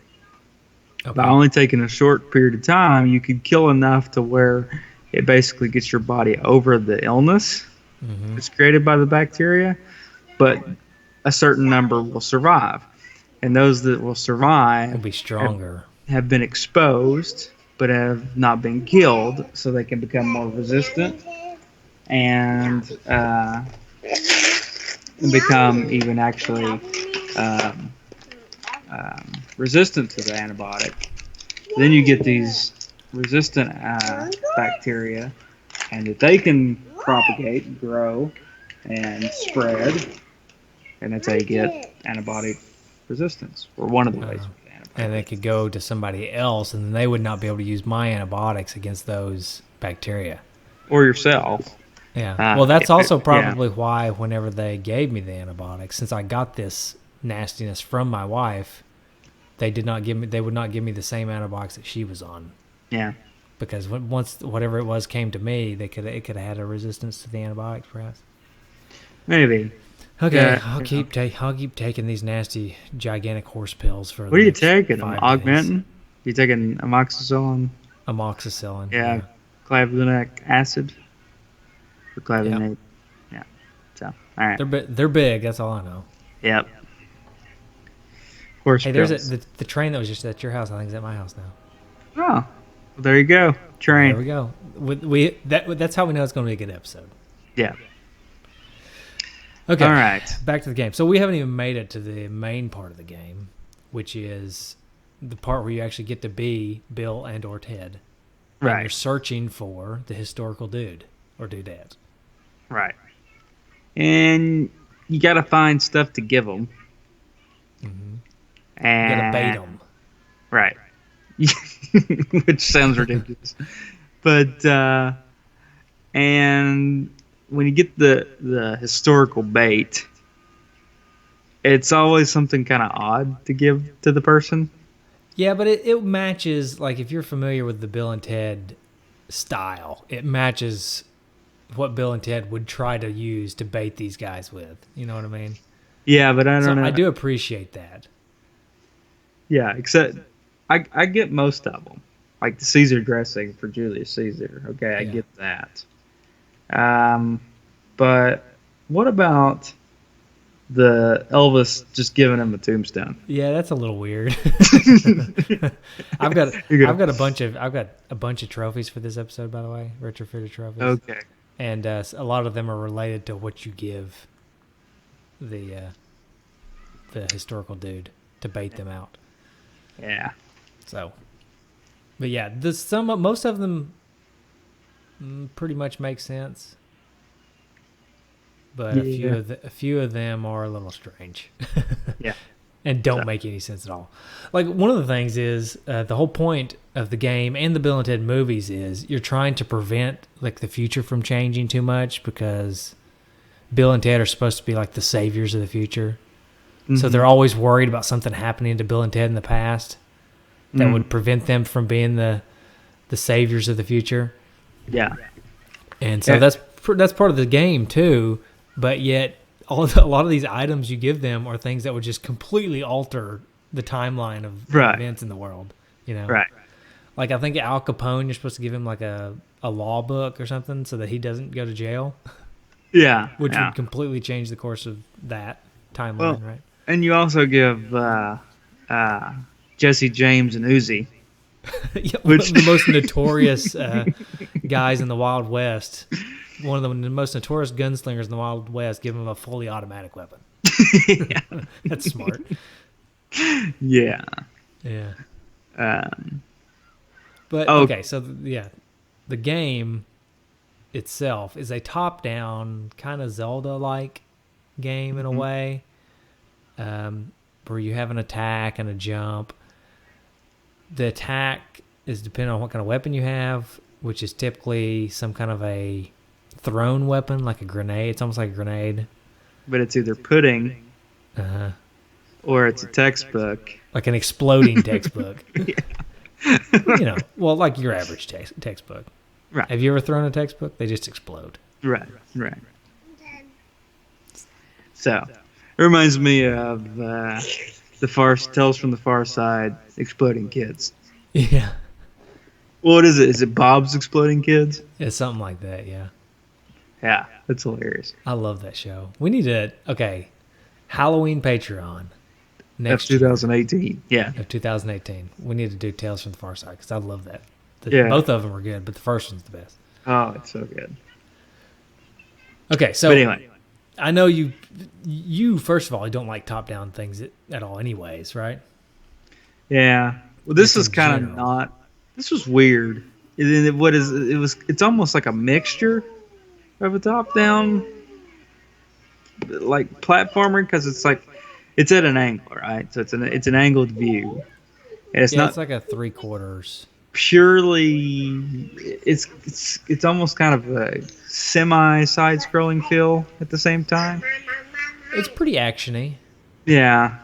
Okay. By only taking a short period of time, you could kill enough to where it basically gets your body over the illness that's created by the bacteria, but a certain number will survive. And those that will survive will be stronger. Have been exposed but have not been killed, so they can become more resistant and become even actually resistant to the antibiotic. Then you get these resistant bacteria, and that they can propagate and grow and spread, and that's how you get antibiotic resistance, or one of the ways. And they could go to somebody else, and then they would not be able to use my antibiotics against those bacteria. Or yourself. Yeah. Well, that's also probably why whenever they gave me the antibiotics, since I got this nastiness from my wife, they would not give me the same antibiotics that she was on. Yeah. Because once whatever it was came to me, it could have had a resistance to the antibiotics, perhaps. Maybe. Okay, yeah, I'll keep taking these nasty, gigantic horse pills for. What are you taking? Augmentin? You taking amoxicillin? Amoxicillin. Yeah. Clavulanic acid. Or clavulanic. Yeah. So, all right. They're big. That's all I know. Yep. Horse pills. There's the train that was just at your house. I think is at my house now. Oh, well, there you go. Train. There we go. That's how we know it's going to be a good episode. Yeah. Okay. All right. Back to the game. So we haven't even made it to the main part of the game, which is the part where you actually get to be Bill and or Ted. Right. And you're searching for the historical dude or dudette. Right. And you got to find stuff to give them. Mm-hmm. And you got to bait them. Right. Which sounds ridiculous. But And when you get the historical bait, it's always something kind of odd to give to the person. Yeah, but it matches, like, if you're familiar with the Bill and Ted style, it matches what Bill and Ted would try to use to bait these guys with. You know what I mean? Yeah, but I So don't know. I do appreciate that. Yeah, except I get most of them, like the Caesar dressing for Julius Caesar. Okay, I Yeah. get that. But what about the Elvis just giving him a tombstone? Yeah, that's a little weird. I've got a bunch of trophies for this episode, by the way, retrofitted trophies. Okay. And a lot of them are related to what you give the historical dude to bait them out. Yeah. So, but yeah, most of them pretty much make sense, but a few of them are a little strange. Yeah. And don't make any sense at all. Like, one of the things is the whole point of the game and the Bill and Ted movies is you're trying to prevent, like, the future from changing too much, because Bill and Ted are supposed to be like the saviors of the future. Mm-hmm. So they're always worried about something happening to Bill and Ted in the past that would prevent them from being the saviors of the future. Yeah. And so that's part of the game too, but yet a lot of these items you give them are things that would just completely alter the timeline of events in the world, you know? Right. Like, I think Al Capone, you're supposed to give him like a law book or something so that he doesn't go to jail. Yeah. Which would completely change the course of that timeline, right? And you also give Jesse James and Uzi. Which the most notorious guys in the Wild West. One of the most notorious gunslingers in the Wild West, give him a fully automatic weapon. Yeah. That's smart. Yeah. Yeah. So the game itself is a top-down, kind of Zelda-like game in a way, where you have an attack and a jump. The attack is depending on what kind of weapon you have, which is typically some kind of a thrown weapon, like a grenade. It's almost like a grenade. But it's either pudding or it's a textbook. Like an exploding textbook. Yeah. Like your average textbook. Right. Have you ever thrown a textbook? They just explode. Right. So, it reminds me of Tales from the Far Side, Exploding Kids. Yeah. What is it? Is it Bob's Exploding Kids? It's something like that, yeah. Yeah, that's hilarious. I love that show. We need Halloween Patreon. That's 2018. Yeah. Of 2018. We need to do Tales from the Far Side, because I love that. Yeah. Both of them are good, but the first one's the best. Oh, it's so good. Okay, so but anyway, I know you first of all, you don't like top-down things at all anyways, right? Yeah. Well, this is kind of not... This was weird. It's almost like a mixture of a top-down, like, platformer, because it's at an angle, right? So it's an angled view. And it's it's like a 3/4. Purely, it's almost kind of a semi-side-scrolling feel at the same time. It's pretty actiony. Yeah,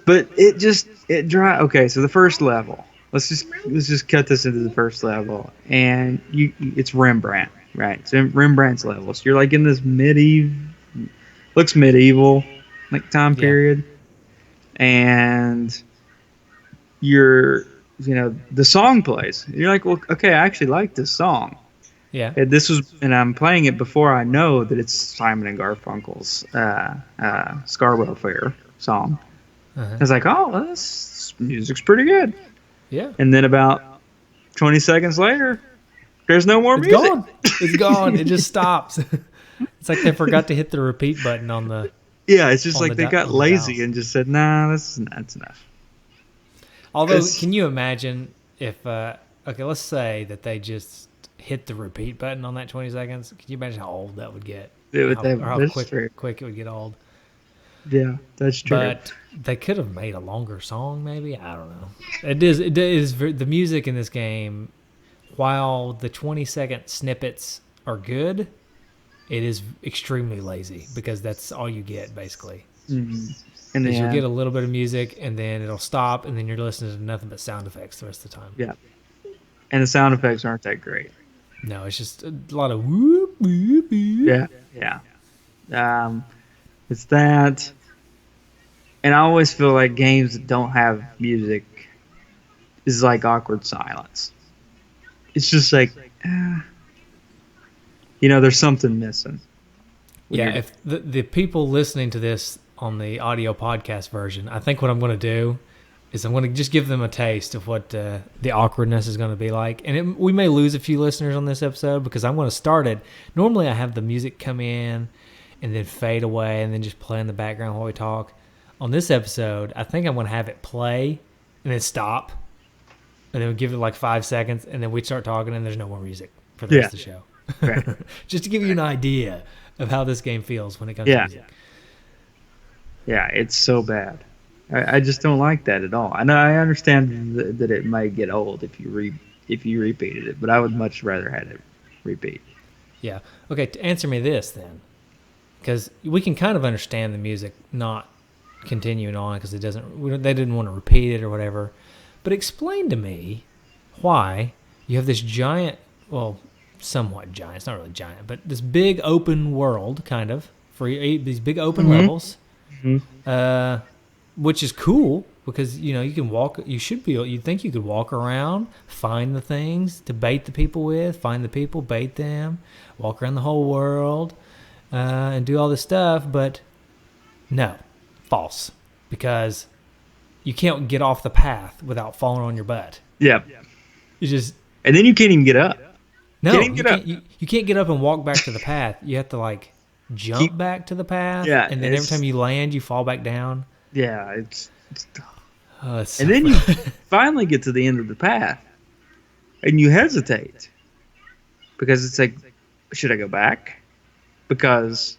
but it dry. Okay, so the first level. Let's just cut this into the first level, and it's Rembrandt, right? So Rembrandt's level. So you're like in this looks medieval, like time period, and the song plays. You're like, well, okay, I actually like this song. Yeah. And I'm playing it before I know that it's Simon and Garfunkel's Scarborough Fair song. I was like, oh, this music's pretty good. Yeah. And then about 20 seconds later, there's no more music. Gone. It's gone. It just stops. It's like they forgot to hit the repeat button on the... Yeah, it's just like they got lazy and just said, nah, that's enough. Although, can you imagine if... let's say that they just hit the repeat button on that 20 seconds. Can you imagine how old that would get? How quick it would get old. Yeah, that's true. But they could have made a longer song, maybe. I don't know. It is the music in this game while the 20-second snippets are good, it is extremely lazy because that's all you get basically. Mm-hmm. And Is you'll get a little bit of music and then it'll stop and then you're listening to nothing but sound effects the rest of the time. Yeah. And the sound effects aren't that great. No, it's just a lot of whoop, whoop, whoop. Yeah. It's that. And I always feel like games that don't have music is like awkward silence. It's just like, there's something missing. Yeah, if the people listening to this on the audio podcast version, I think what I'm going to do is I'm going to just give them a taste of what the awkwardness is going to be like. And we may lose a few listeners on this episode because I'm going to start it. Normally I have the music come in and then fade away and then just play in the background while we talk. On this episode, I think I'm going to have it play and then stop. And then we give it like 5 seconds and then we start talking and there's no more music for the rest of the show. Right. Just to give you an idea of how this game feels when it comes to music. Yeah, it's so bad. I just don't like that at all. I know I understand that it might get old if you repeated it, but I would much rather have it repeat. Yeah. Okay. To answer me this then, because we can kind of understand the music not continuing on because they didn't want to repeat it or whatever. But explain to me why you have this giant, well, somewhat giant. It's not really giant, but this big open world kind of for these big open levels. Mm-hmm. Which is cool because you can walk. You'd think you could walk around, find the things to bait the people with, find the people, bait them, walk around the whole world, and do all this stuff. But no, false, because you can't get off the path without falling on your butt. Yeah, and then you can't even get up. No, you can't get up and walk back to the path. You have to jump back to the path. Yeah, and then every time you land, you fall back down. Yeah, it's and then you finally get to the end of the path, and you hesitate because it's like, should I go back? Because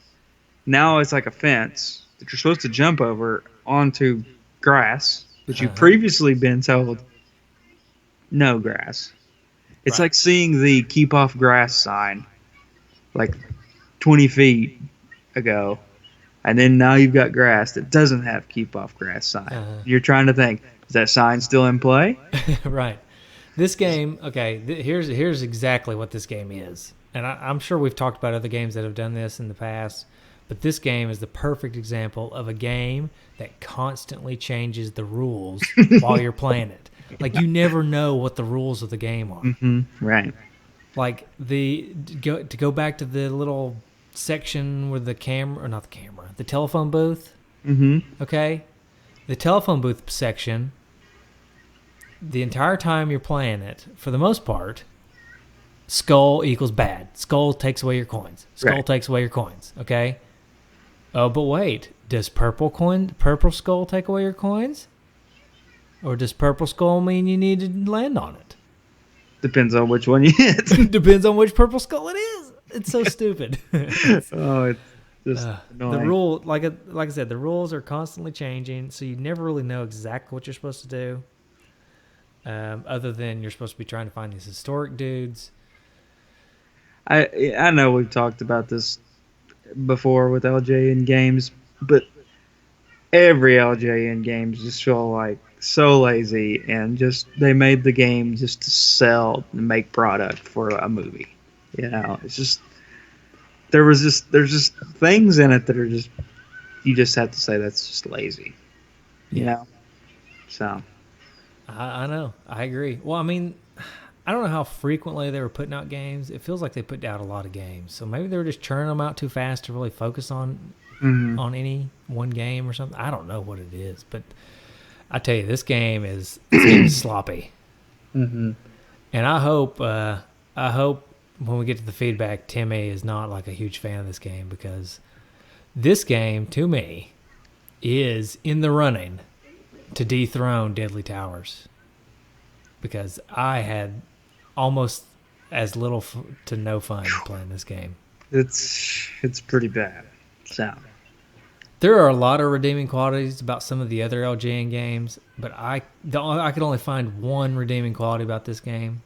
now it's like a fence that you're supposed to jump over onto grass, which you've previously been told no grass. It's like seeing the keep off grass sign like 20 feet ago. And then now you've got grass that doesn't have keep off grass sign. You're trying to think, is that sign still in play? Right. This game, okay, here's exactly what this game is. And I'm sure we've talked about other games that have done this in the past, but this game is the perfect example of a game that constantly changes the rules while you're playing it. Like, you never know what the rules of the game are. Mm-hmm. Right. Like, to go back to the little section where the telephone booth. Mm-hmm. Okay, the telephone booth section. The entire time you're playing it, for the most part, skull equals bad. Skull takes away your coins. Skull takes away your coins. Okay. Oh, but wait, does purple skull take away your coins, or does purple skull mean you need to land on it? Depends on which one you hit. Depends on which purple skull it is. It's so stupid. It's just annoying. The rule, like I said, the rules are constantly changing, so you never really know exactly what you're supposed to do. Other than you're supposed to be trying to find these historic dudes. I know we've talked about this before with LJN games, but every LJN games just feel like so lazy and just they made the game just to sell and make product for a movie. It's just there's just things in it that are just you just have to say that's just lazy. So I know. I agree. Well, I mean, I don't know how frequently they were putting out games. It feels like they put out a lot of games. So maybe they were just churning them out too fast to really focus on any one game or something. I don't know what it is, but I tell you, this game is sloppy. Mm-hmm. And I hope when we get to the feedback, Timmy is not like a huge fan of this game, because this game, to me, is in the running to dethrone Deadly Towers, because I had almost as little to no fun playing this game. It's pretty bad. So there are a lot of redeeming qualities about some of the other LJN games, but I could only find one redeeming quality about this game,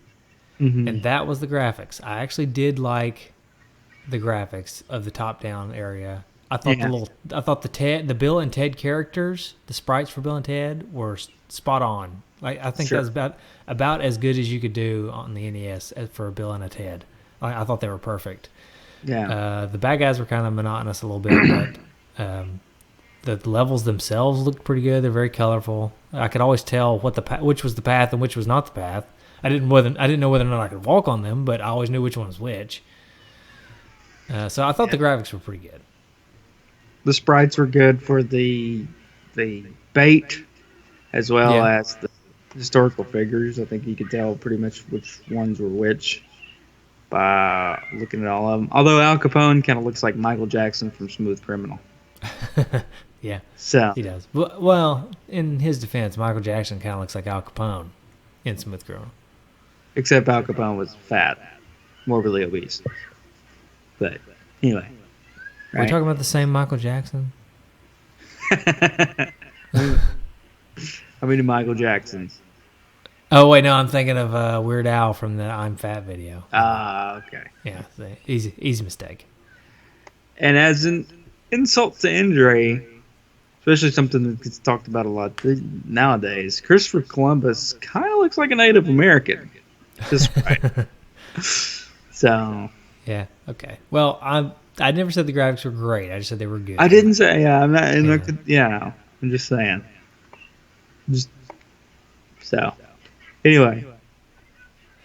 Mm-hmm. and that was the graphics. I actually did like the graphics of the top-down area. I thought Yeah. the Bill and Ted characters, the sprites for Bill and Ted, were spot on. Like I think Sure. that's about as good as you could do on the NES for a Bill and a Ted. I thought they were perfect. Yeah. The bad guys were kind of monotonous a little bit, but the levels themselves looked pretty good. They're very colorful. I could always tell which was the path and which was not the path. I didn't know whether or not I could walk on them, but I always knew which one was which. So I thought the graphics were pretty good. The sprites were good for the bait as well Yeah. as the historical figures. I think you could tell pretty much which ones were which by looking at all of them. Although Al Capone kind of looks like Michael Jackson from Smooth Criminal. Yeah, So he does. Well, in his defense, Michael Jackson kind of looks like Al Capone in Smooth Criminal. except Al Capone was fat, morbidly obese. But anyway, Are we talking about the same Michael Jackson? How many Michael Jacksons? Oh wait, no, I'm thinking of Weird Al from the "I'm Fat" video. Ah, okay. Yeah, easy mistake. And as an insult to injury, especially something that gets talked about a lot nowadays, Christopher Columbus kind of looks like a Native American. Just right. So Yeah. Okay. Well, I never said the graphics were great. I just said they were good. I didn't say. Yeah, I'm not. Yeah. I'm just saying. Just so. Anyway,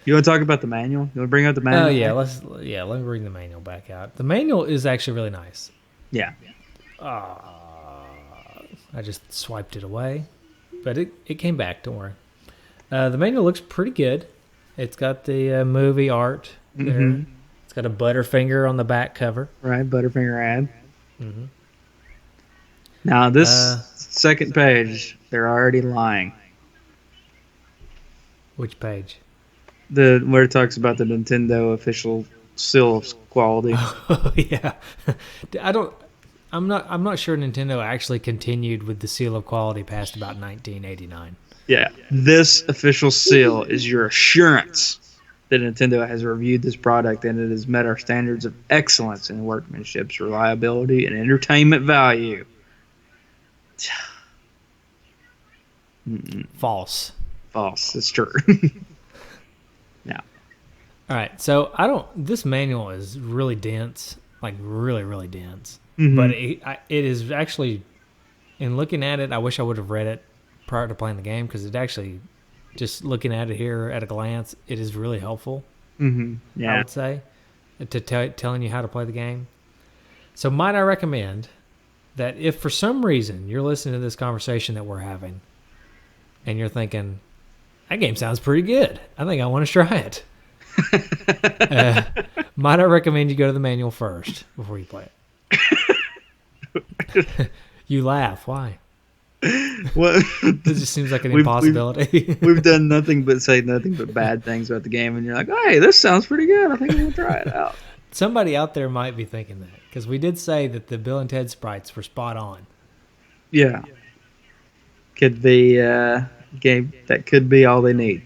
you want to talk about the manual? You want to bring up the manual? Oh yeah. Let me bring the manual back out. The manual is actually really nice. Yeah. I just swiped it away, but it came back. Don't worry. The manual looks pretty good. It's got the movie art there. Mm-hmm. It's got a Butterfinger on the back cover. Right, Butterfinger ad. Mm-hmm. Now this second page, they're already lying. Which page? Where it talks about the Nintendo official seal of quality. Oh yeah. I'm not sure Nintendo actually continued with the seal of quality past about 1989. Yeah, this official seal is your assurance that Nintendo has reviewed this product and it has met our standards of excellence in workmanship, reliability, and entertainment value. False. False. It's true. Yeah. All right. So this manual is really dense, like really, really dense. Mhm. But it is actually, in looking at it, I wish I would have read it prior to playing the game because it actually, just looking at it here at a glance, it is really helpful. Mm-hmm. I Yeah. would say, to telling you how to play the game. So might I recommend that if for some reason you're listening to this conversation that we're having, and you're thinking, that game sounds pretty good. I think I want to try it. Might I recommend you go to the manual first before you play it? You laugh. Why? Well, This just seems like an We've- impossibility. we've done nothing but say nothing but bad things about the game, and you're like, "Hey, this sounds pretty good. I think I'm gonna try it out." Somebody out there might be thinking that because we did say that the Bill and Ted sprites were spot on. Yeah, could be game that could be all they need.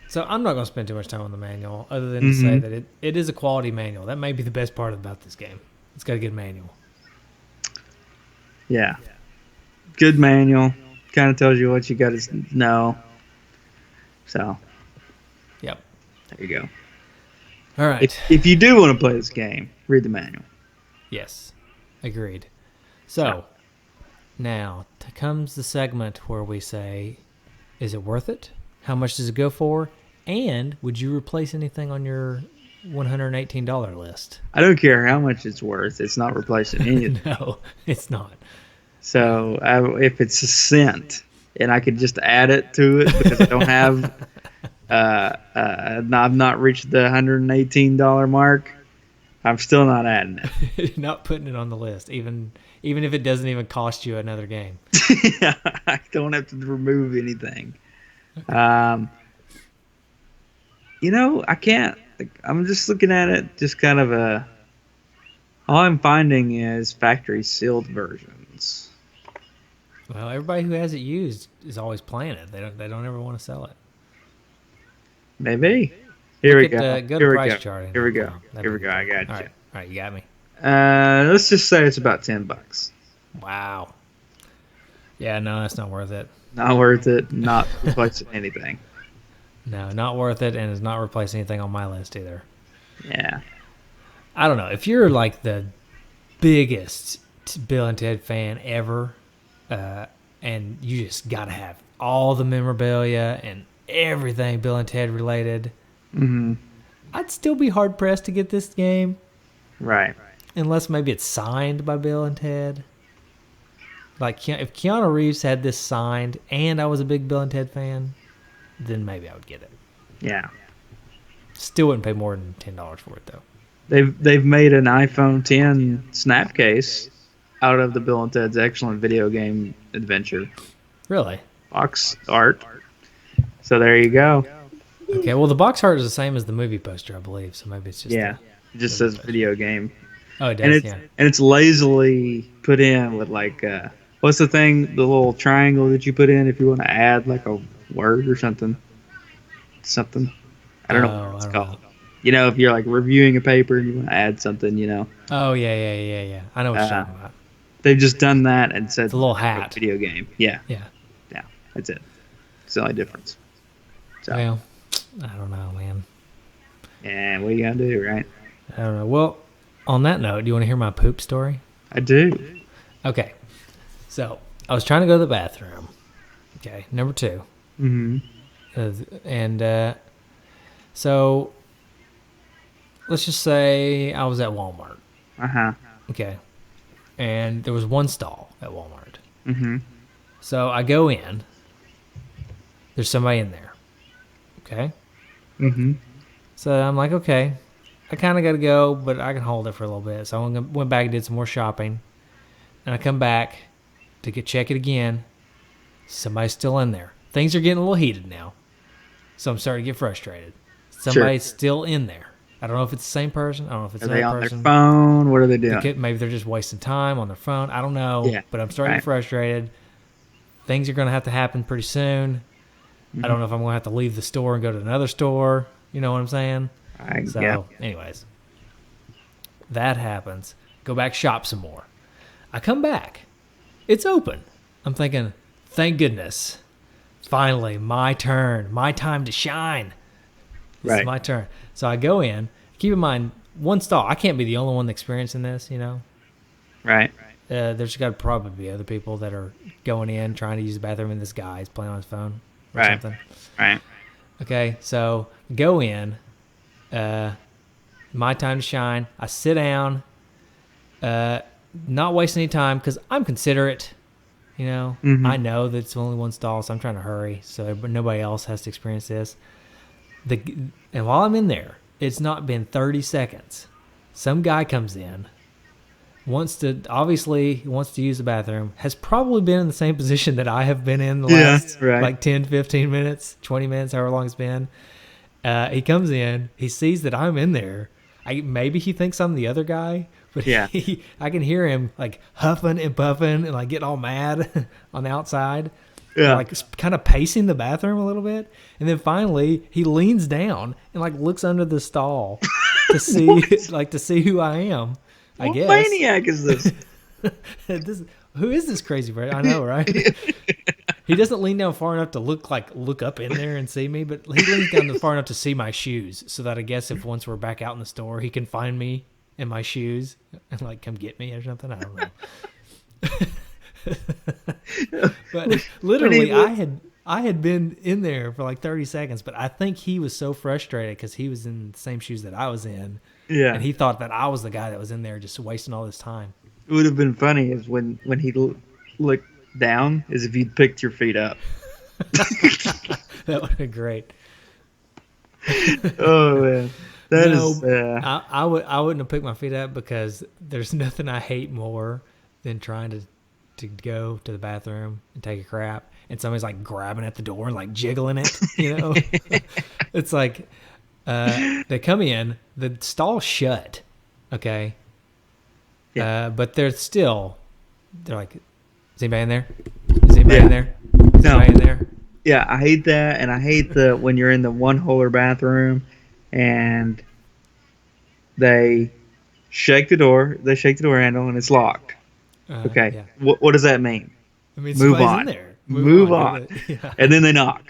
So I'm not going to spend too much time on the manual other than to say that it is a quality manual. That may be the best part about this game. It's got a good manual. Yeah, good manual. Kind of tells you what you got to know. So Yep. there you go. All right. If you do want to play this game, read the manual. Yes. Agreed. So now comes the segment where we say, is it worth it? How much does it go for? And would you replace anything on your $118 list? I don't care how much it's worth. It's not replacing anything. No, it's not. So if it's a cent and I could just add it to it because I don't have, I've not reached the $118 mark, I'm still not adding it. Not putting it on the list, even if it doesn't even cost you another game. Yeah, I don't have to remove anything. I can't. I'm just looking at it, just kind of all I'm finding is factory sealed versions. Well, everybody who has it used is always playing it. They don't ever want to sell it. Maybe. Here we Look go. at, go Here to we price go. charting. Here we go. That'd Here we be go. I good. got you. All right, you got me. Let's just say it's about $10. Wow. Yeah, no, that's not worth it. Not worth it. Not replacing anything. No, not worth it, and it's not replacing anything on my list either. Yeah. I don't know. If you're like the biggest Bill and Ted fan ever, and you just got to have all the memorabilia and everything Bill and Ted related, I'd still be hard pressed to get this game. Right. Unless maybe it's signed by Bill and Ted. Like, if Keanu Reeves had this signed and I was a big Bill and Ted fan, then maybe I would get it. Yeah. Still wouldn't pay more than $10 for it, though. They've made an iPhone 10 snap case out of the Bill and Ted's Excellent Video Game Adventure Really? box art. So there you go. Okay, well, the box art is the same as the movie poster, I believe, so maybe it's just... Yeah. It just says video game. Oh, it does, And it's yeah. and it's lazily put in with like what's the thing, the little triangle that you put in if you want to add like a word or something. I don't know what it's called. You know, if you're like reviewing a paper and you want to add something, you know. Oh, yeah. I know what you're talking about. They've just done that and said It's a little hat. video game. Yeah. Yeah. Yeah. That's it. It's the only difference. So Well, I don't know, man. yeah, what are you gonna do, right? I don't know. Well, on that note, do you want to hear my poop story? I do. Okay. So, I was trying to go to the bathroom. Okay, number 2. Mm-hmm. So, let's just say I was at Walmart. Uh-huh. Okay. And there was one stall at Walmart. Mm-hmm. So, I go in. There's somebody in there. Okay? Mm-hmm. So, I'm like, okay. I kind of got to go, but I can hold it for a little bit. So, I went back and did some more shopping. And I come back to check it again. Somebody's still in there. Things are getting a little heated now. So I'm starting to get frustrated. Somebody's still in there. I don't know if it's the same person. I don't know if it's Are another they on person. their phone? What are they doing? Maybe they're just wasting time on their phone. I don't know. Yeah, But I'm starting to get frustrated. Things are going to have to happen pretty soon. I don't know if I'm going to have to leave the store and go to another store. You know what I'm saying? Anyways. That happens. Go back, shop some more. I come back. It's open. I'm thinking, thank goodness. Finally, my turn. My time to shine. This is my turn. So I go in. Keep in mind, one stall. I can't be the only one experiencing this, you know? Right. There's got to probably be other people that are going in, trying to use the bathroom, and this guy is playing on his phone or something. Right. Okay, so go in. My time to shine. I sit down. Not wasting any time because I'm considerate. You know, I know that it's only one stall, so I'm trying to hurry so nobody else has to experience this. And while I'm in there, it's not been 30 seconds. Some guy comes in, wants to use the bathroom, has probably been in the same position that I have been in the last like 10, 15 minutes, 20 minutes, however long it's been. He comes in, he sees that I'm in there. Maybe he thinks I'm the other guy. But I can hear him like huffing and puffing and like getting all mad on the outside. Yeah. Like kind of pacing the bathroom a little bit. And then finally he leans down and like looks under the stall to see who I am. I guess. What maniac is this? Who is this crazy person? I know, right? He doesn't lean down far enough to look up in there and see me, but he leans down far enough to see my shoes so that I guess if once we're back out in the store, he can find me in my shoes and like come get me or something. I don't know. But literally I had been in there for like 30 seconds, but I think he was so frustrated because he was in the same shoes that I was in. Yeah. And he thought that I was the guy that was in there just wasting all this time. It would have been funny is when he looked down is if you'd picked your feet up. That would have been great. Oh man. I wouldn't have picked my feet up because there's nothing I hate more than trying to go to the bathroom and take a crap and somebody's like grabbing at the door and like jiggling it, you know. It's like they come in, the stall's shut, okay, but they're like, is anybody in there? Is anybody in there? Is anybody in there? Yeah, I hate that, and I hate when you're in the one-holer bathroom and they shake the door. They shake the door handle, and it's locked. Okay, Yeah. what does that mean? I mean, Move somebody's on. in there. Move on. Yeah. And then they knock.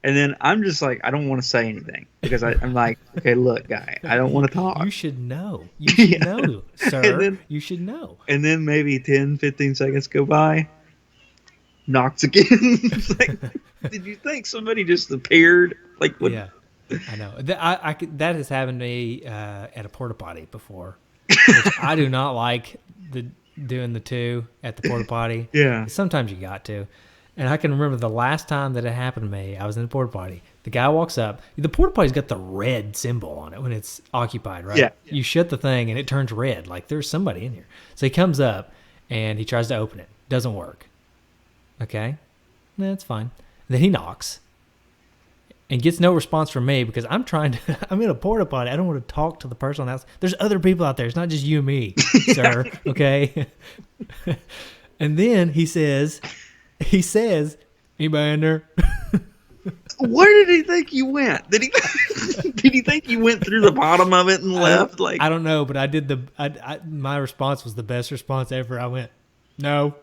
And then I'm just like, I don't want to say anything because I'm like, okay, look, guy, I don't want to talk. You should know. You should Yeah. know, sir. And then- you should know. And then maybe 10, 15 seconds go by, knocks again. It's like, did you think somebody just appeared? Like, what? Yeah, I know. That has happened to me at a porta potty before. Which I do not like doing the two at the porta potty. Yeah. Sometimes you got to. And I can remember the last time that it happened to me, I was in the porta potty. The guy walks up. The porta potty's got the red symbol on it when it's occupied, right? Yeah. You shut the thing and it turns red, like there's somebody in here. So he comes up and he tries to open it. Doesn't work. Okay? That's fine. Then he knocks and gets no response from me because I'm in a porta potty. I don't want to talk to the person on the outside. There's other people out there. It's not just you and me, sir. Okay? And then he says, anybody in there? Where did he think you went? Did he did he think you went through the bottom of it and left? Like, I don't know, but I did my response was the best response ever. I went, no.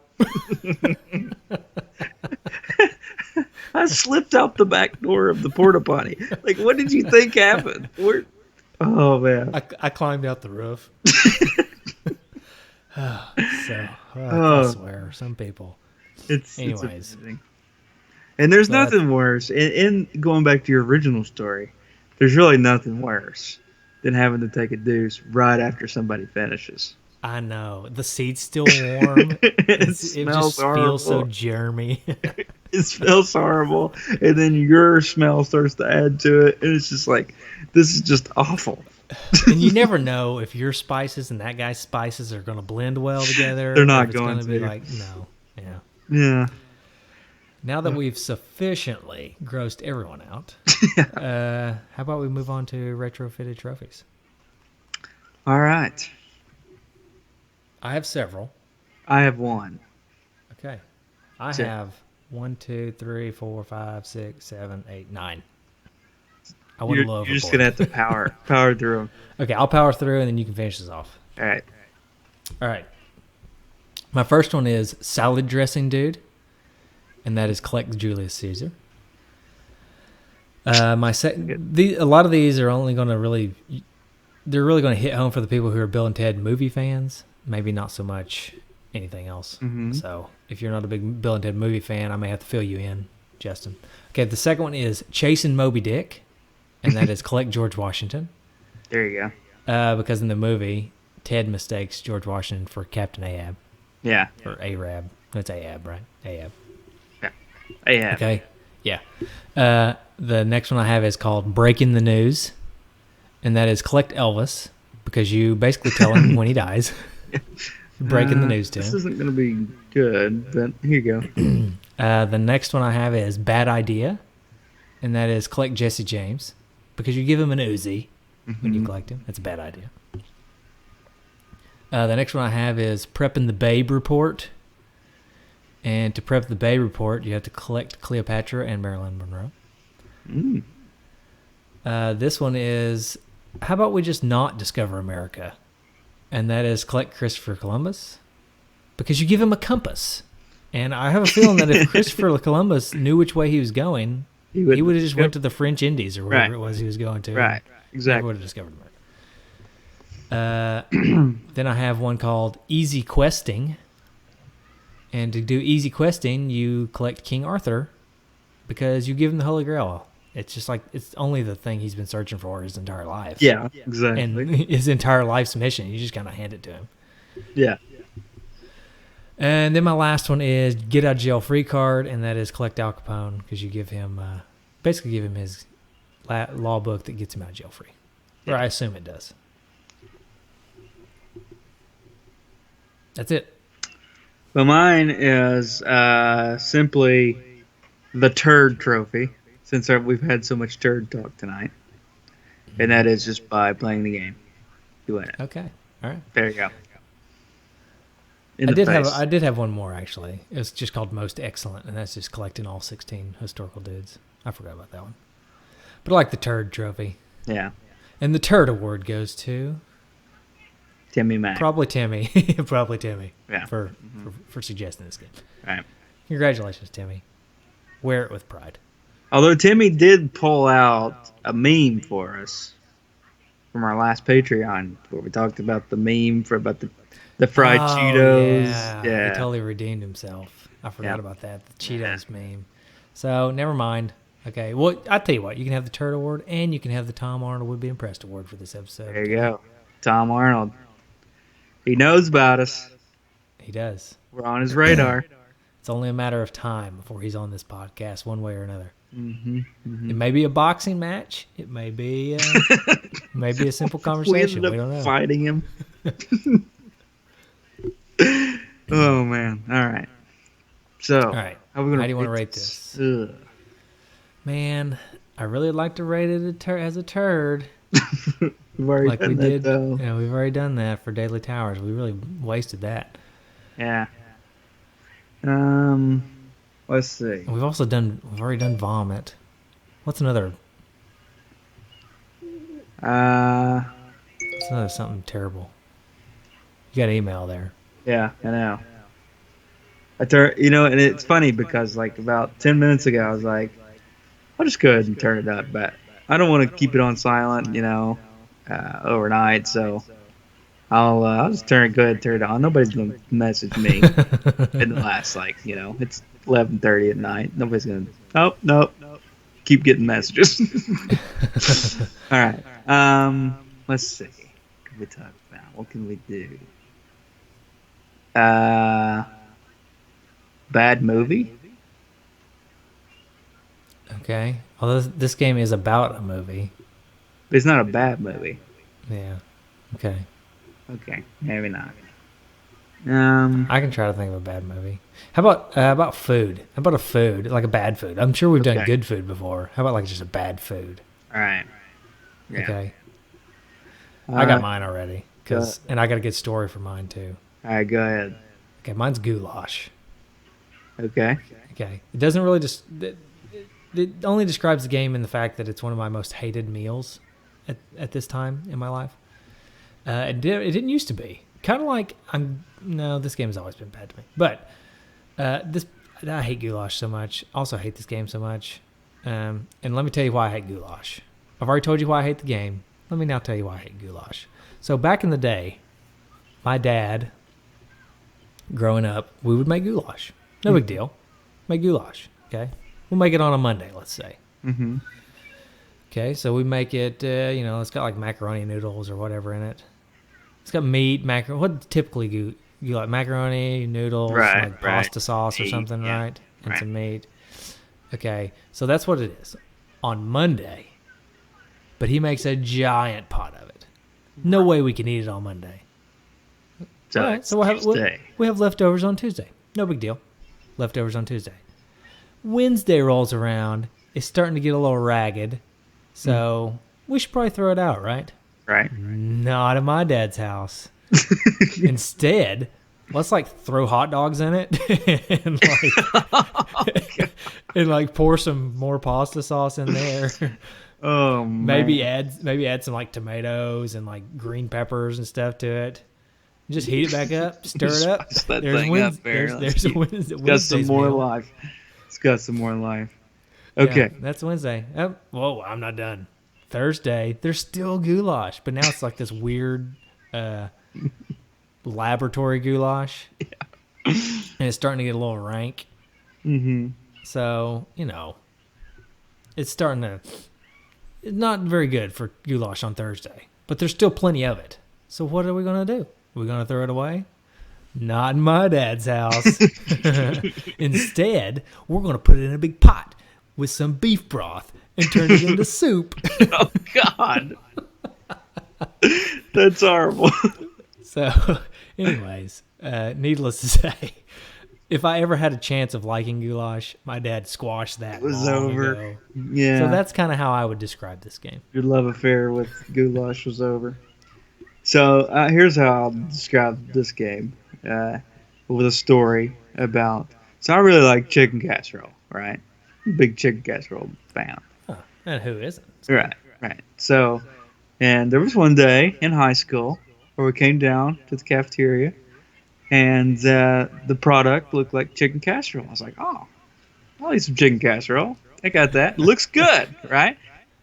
I slipped out the back door of the porta potty. Like, what did you think happened? Oh man! I climbed out the roof. I swear, some people. Anyways. Amazing. And there's nothing worse. In going back to your original story, there's really nothing worse than having to take a deuce right after somebody finishes. I know. The seat's still warm. It smells just horrible. feels so germy. It smells horrible, and then your smell starts to add to it, and it's just like, this is just awful. And you never know if your spices and that guy's spices are going to blend well together. They're not or if going it's gonna to. be like, no. Yeah. Yeah. Now that we've sufficiently grossed everyone out, how about we move on to retrofitted trophies? All right. I have several. I have one. Okay. I Sure. have 1, 2, 3, 4, 5, 6, 7, 8, 9. I went a little You're just overboard. gonna have to power through them. Okay, I'll power through and then you can finish this off. All right. All right. My first one is salad dressing dude, and that is collect Julius Caesar. My second, a lot of these are only going to they're really going to hit home for the people who are Bill and Ted movie fans. Maybe not so much anything else. Mhm. So if you're not a big Bill and Ted movie fan, I may have to fill you in, Justin. Okay, the second one is chasing Moby Dick, and that is collect George Washington. There you go. Because in the movie, Ted mistakes George Washington for Captain Ahab. Yeah. Or Arab. It's Ahab, right? Ahab. Yeah. Okay. Yeah. The next one I have is called Breaking the News, and that is collect Elvis because you basically tell him when he dies. Breaking the news to This him. isn't going to be good, but here you go. The next one I have is Bad Idea, and that is collect Jesse James because you give him an Uzi when you collect him. That's a bad idea. The next one I have is Prepping the Babe Report. And to prep the Babe Report, you have to collect Cleopatra and Marilyn Monroe. This one is, how about we just not discover America? And that is collect Christopher Columbus. Because you give him a compass. And I have a feeling that if Christopher Columbus knew which way he was going, he would have just went to the French Indies or wherever it was he was going to. Right. He Exactly. would have discovered America. Then I have one called Easy Questing. And to do easy questing, you collect King Arthur because you give him the Holy Grail. It's just like, it's only the thing he's been searching for his entire life. Yeah, exactly. And his entire life's mission. You just kind of hand it to him. Yeah. And then my last one is get out of jail free card, and that is collect Al Capone because you give him, basically give him his law book that gets him out of jail free. Or I assume it does. That's it. Well, mine is simply the turd trophy, since we've had so much turd talk tonight. And that is just by playing the game. You win it. Okay. All right. There you go. I did have one more, actually. It's just called Most Excellent, and that's just collecting all 16 historical dudes. I forgot about that one. But I like the turd trophy. Yeah. And the Turd Award goes to Timmy Mack. probably Timmy. Probably Timmy. Yeah. For suggesting this game. Right. Congratulations, Timmy. Wear it with pride. Although Timmy did pull out a meme for us from our last Patreon where we talked about the meme about the fried Cheetos. Yeah. He totally redeemed himself. I forgot about that. The Cheetos meme. So, never mind. Okay. Well, I'll tell you what. You can have the Turd Award and you can have the Tom Arnold Would Be Impressed Award for this episode. There you go. Tom Arnold. He knows about us. He does. We're on his radar. It's only a matter of time before he's on this podcast one way or another. Mm-hmm. It may be a boxing match. It may be maybe a simple conversation. We don't know. Fighting him. Oh, man. All right. So, all right. How do you want to rate this? Man, I really like to rate it as a turd. We've already done that, though. Yeah, we've already done that for Daily Towers. We really wasted that. Yeah. Let's see. We've already done Vomit. What's another? What's another something terrible? You got an email there. Yeah, I know. And it's funny because like about 10 minutes ago, I was like, I'll just go ahead and turn it up, but I don't want to keep it on silent, overnight. So I'll just go ahead and turn it on. Nobody's gonna message me in the last it's 11:30 at night. Nobody's gonna. Oh no, keep getting messages. All right. Let's see. What can we talk about? What can we do? Bad movie. Okay. Although this game is about a movie. It's not a bad movie. Yeah. Okay. Okay. Maybe not. I can try to think of a bad movie. How about food? How about a food, like a bad food? I'm sure we've done good food before. How about like just a bad food? All right. Yeah. Okay. I got mine already, and I got a good story for mine too. All right, go ahead. Okay, mine's goulash. Okay. Okay. It doesn't really it only describes the game in the fact that it's one of my most hated meals at this time in my life. It didn't used to be. Kind of like this game has always been bad to me. But I hate goulash so much. Also hate this game so much. And let me tell you why I hate goulash. I've already told you why I hate the game. Let me now tell you why I hate goulash. So back in the day, my dad, growing up, we would make goulash. No big deal. Make goulash. Okay. We'll make it on a Monday, let's say. Mm-hmm. Okay, so we make it, it's got like macaroni noodles or whatever in it. It's got meat, macaroni. What typically you like? Macaroni, noodles, pasta sauce or something, right? And some meat. Okay, so that's what it is. On Monday, but he makes a giant pot of it. No way we can eat it on Monday. So we'll have leftovers on Tuesday. No big deal. Leftovers on Tuesday. Wednesday rolls around. It's starting to get a little ragged. So we should probably throw it out, right? Right. Not at my dad's house. Instead, let's throw hot dogs in it and pour some more pasta sauce in there. Oh man. Maybe add some tomatoes and green peppers and stuff to it. Just heat it back up, stir it up. There's a Wednesday. Got some more life. It's got some more life. Okay. Yeah, that's Wednesday. Oh, whoa, I'm not done. Thursday, there's still goulash, but now it's like this weird laboratory goulash. Yeah. And it's starting to get a little rank. Mm-hmm. So, it's starting to... It's not very good for goulash on Thursday, but there's still plenty of it. So what are we going to do? Are we going to throw it away? Not in my dad's house. Instead, we're going to put it in a big pot with some beef broth and turn it into soup. Oh, God. That's horrible. So, anyways, needless to say, if I ever had a chance of liking goulash, my dad squashed that. It was over. Ago. Yeah. So that's kind of how I would describe this game. Your love affair with goulash was over. So here's how I'll describe this game with a story about... So I really like chicken casserole, right? Big chicken casserole fan. Oh, and who isn't? Right. Right. So, and there was one day in high school where we came down to the cafeteria, and the product looked like chicken casserole. I was like, oh, I'll eat some chicken casserole. I got that. Looks good, right?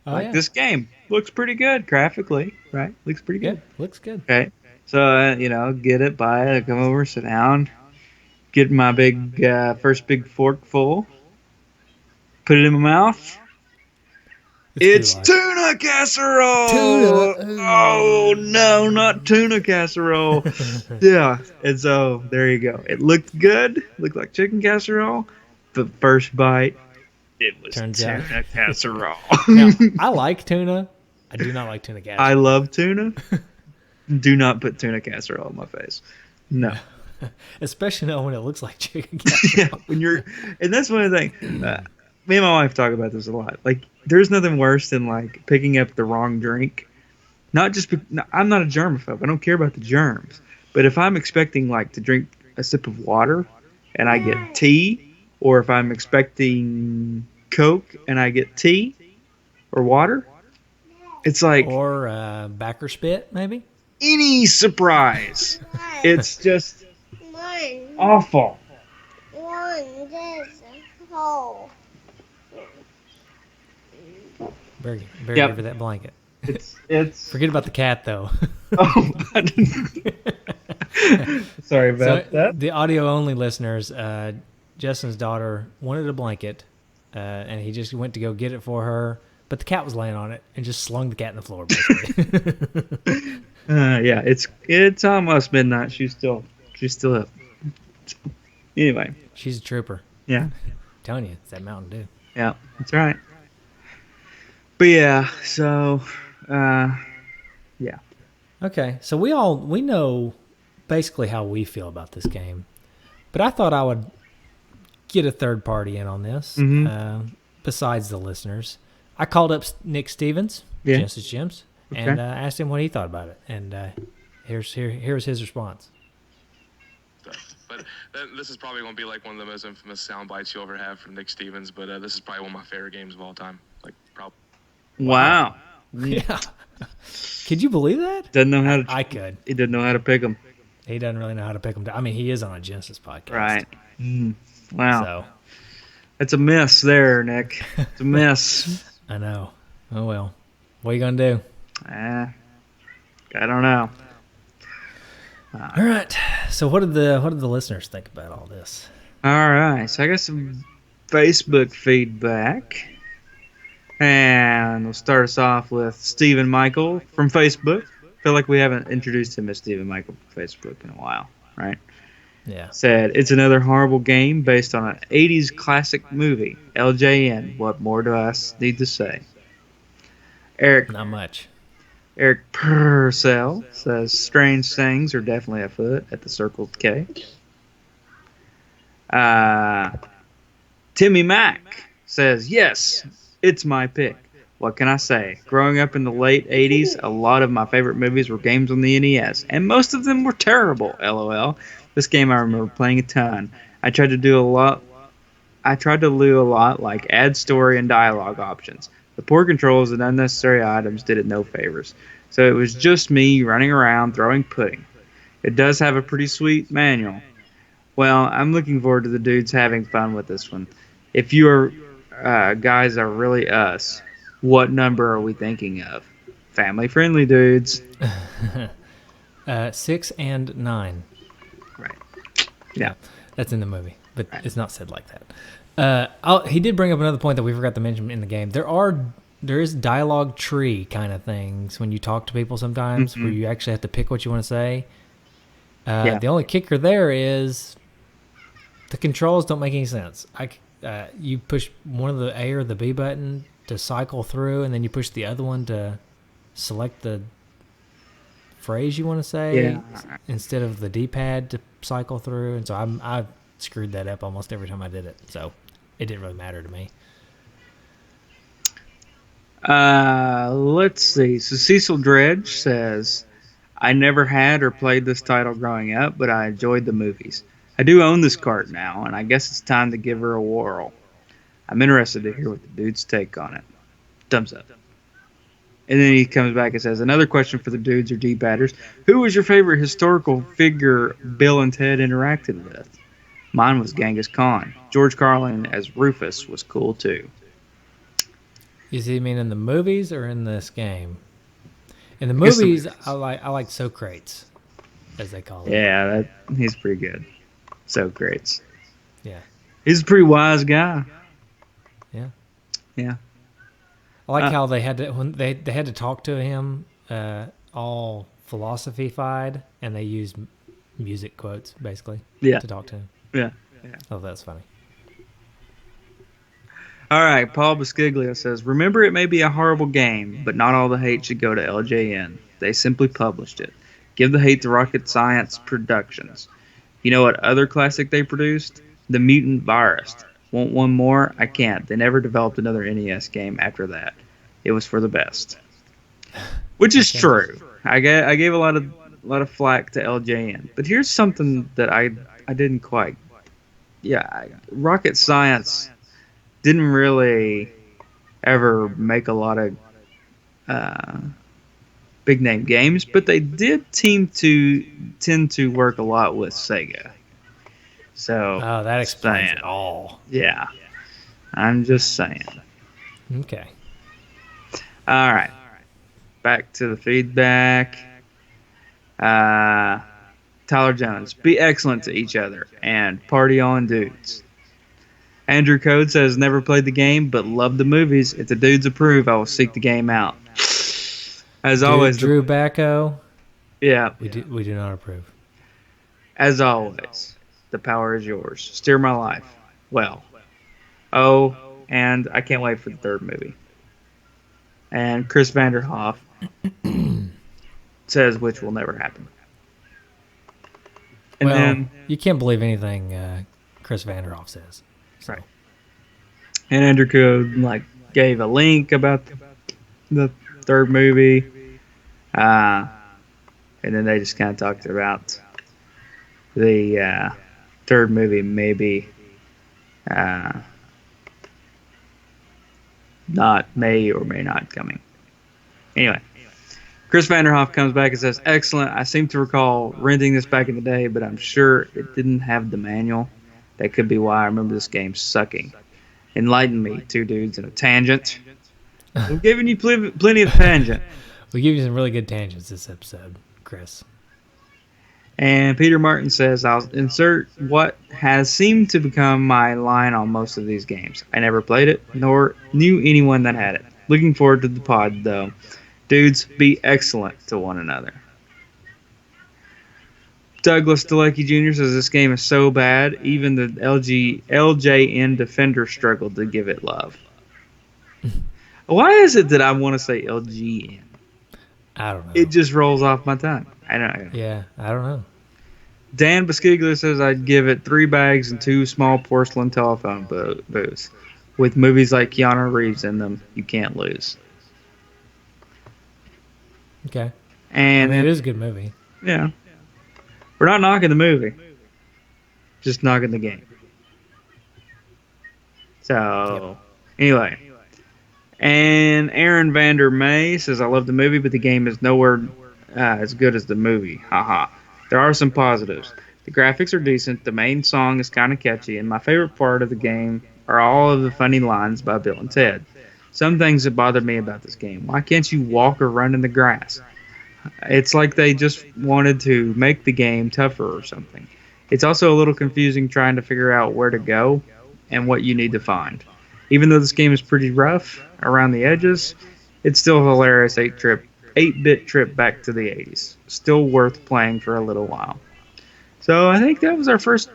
Oh Like yeah. this game looks pretty good graphically, right? Looks pretty Yeah, good. looks good. Okay. So, get it, buy it, come over, sit down, get my big, first big fork full, put it in my mouth. It's It's goulash. tuna casserole! Tuna. Oh, no, not tuna casserole. Yeah. And so, there you go. It looked good, looked like chicken casserole, but first bite, it was Turns out. tuna casserole. Now, I like tuna. I do not like tuna I casserole. love tuna. Do not put tuna casserole on my face. No. Especially not when it looks like chicken casserole. Yeah, and that's one of the things. Me and my wife talk about this a lot. Like, there's nothing worse than like picking up the wrong drink. Not just, I'm not a germaphobe. I don't care about the germs. But if I'm expecting like to drink a sip of water, and I get tea, or if I'm expecting Coke and I get tea or water, it's like Or backer spit, maybe? any surprise. It's just awful. Very Yep. good for that blanket. It's Forget about the cat, though. oh, sorry about So, that. the audio-only listeners, Justin's daughter wanted a blanket, and he just went to go get it for her, but the cat was laying on it and just slung the cat in the floor, basically. Yeah, it's almost midnight. She's still up. Anyway, She's a trooper. yeah, I'm telling you, it's that Mountain Dew. yeah, that's right. But yeah, so yeah, Okay, so we know basically how we feel about this game, but I thought I would get a third party in on this, besides the listeners. I called up Nick Stevens, Yeah. Genesis Gems, and asked him what he thought about it, and here's his response. But this is probably going to be like one of the most infamous sound bites you'll ever have from Nick Stevens. But this is probably one of my favorite games of all time. Like, probably. wow. Yeah, could you believe that? Doesn't know how to. I could. He doesn't know how to pick them. He doesn't really know how to pick them. I mean, he is on a Genesis podcast, Right. Wow. So That's a miss there, Nick. It's a miss. I know. Oh well, what are you gonna do? I don't know. All right. So what did the listeners think about all this? All right, so I got some Facebook feedback. And we'll start us off with Stephen Michael from Facebook. Feel like we haven't introduced him as Stephen Michael from Facebook in a while, right? Yeah. Said, it's another horrible game based on an 80s classic movie. LJN, what more do I need to say? Not much. Eric Purcell says, strange things are definitely afoot at the Circle K. Timmy Mack says, yes, it's my pick. What can I say? Growing up in the late 80s, a lot of my favorite movies were games on the NES, and most of them were terrible, LOL. This game I remember playing a ton. I tried to do a lot like add story and dialogue options. The poor controls and unnecessary items did it no favors. So it was just me running around throwing pudding. It does have a pretty sweet manual. Well, I'm looking forward to the dudes having fun with this one. If you are guys are really us, what number are we thinking of? Family-friendly dudes. 6 and 9. Right. Yeah. That's in the movie, but it's not said like that. He did bring up another point that we forgot to mention in the game. There is dialogue tree kind of things when you talk to people sometimes where you actually have to pick what you want to say. The only kicker there is the controls don't make any sense. You push one of the A or the B button to cycle through, and then you push the other one to select the phrase you want to say instead of the D-pad to cycle through. And so I screwed that up almost every time I did it. So it didn't really matter to me. Let's see. So Cecil Dredge says, I never had or played this title growing up, but I enjoyed the movies. I do own this cart now, and I guess it's time to give her a whirl. I'm interested to hear what the dudes take on it. Thumbs up. And then he comes back and says, another question for the dudes or D-batters. Who was your favorite historical figure Bill and Ted interacted with? Mine was Genghis Khan. George Carlin as Rufus was cool too. You see, mean in the movies or in this game? In the guess the movies, movies. I like Socrates, as they call him. Yeah, he's pretty good. So great. Yeah. He's a pretty wise guy. Yeah. Yeah. I like how they had to when they had to talk to him all philosophy-fied, and they used music quotes basically Yeah. to talk to him. Yeah. Oh, that's funny. All right, Paul Bisciglia says, remember it may be a horrible game, but not all the hate should go to LJN. They simply published it. Give the hate to Rocket Science Productions. You know what other classic they produced? The Mutant Virus. Want one more? I can't. They never developed another NES game after that. It was for the best. Which is true. I gave a lot of flack to LJN. But here's something that I didn't quite. Yeah, Rocket Science didn't really ever make a lot of big name games, but they did tend to work a lot with Sega. So that explains it all. Yeah, I'm just saying. Okay. All right, back to the feedback. Tyler Jones, be excellent to each other and party on, dudes. Andrew Code says, never played the game, but love the movies. If the dudes approve, I will seek the game out. As always, Drew Bacco. Yeah. We do not approve. As always, the power is yours. Steer my life. Well. Oh, and I can't wait for the third movie. And Chris Vanderhoff says, which will never happen. And then you can't believe anything Chris Vanderhoff says. So. Right. And Andrew Code gave a link about the third movie. And then they just kind of talked about the third movie maybe not may or may not coming. Anyway, Chris Vanderhoff comes back and says, excellent. I seem to recall renting this back in the day, but I'm sure it didn't have the manual. That could be why I remember this game sucking. Enlighten me, two dudes in a tangent. I'm giving you plenty of tangent. We give you some really good tangents this episode, Chris. And Peter Martin says, I'll insert what has seemed to become my line on most of these games. I never played it, nor knew anyone that had it. Looking forward to the pod, though. Dudes, be excellent to one another. Douglas DeLucky Jr. says this game is so bad, even the LJN Defender struggled to give it love. Why is it that I want to say LGN? I don't know. It just rolls off my tongue. I don't know. Yeah, I don't know. Dan Bisciglia says I'd give it 3 bags and 2 small porcelain telephone booths. With movies like Keanu Reeves in them, you can't lose. Okay. And it is a good movie. Yeah. We're not knocking the movie. Just knocking the game. So, anyway. And Aaron Vander Mey says, I love the movie, but the game is nowhere as good as the movie. Haha. There are some positives. The graphics are decent, the main song is kind of catchy, and my favorite part of the game are all of the funny lines by Bill and Ted. Some things that bother me about this game. Why can't you walk or run in the grass? It's like they just wanted to make the game tougher or something. It's also a little confusing trying to figure out where to go and what you need to find. Even though this game is pretty rough around the edges, it's still a hilarious 8-bit trip back to the 80s. Still worth playing for a little while. So I think that was our first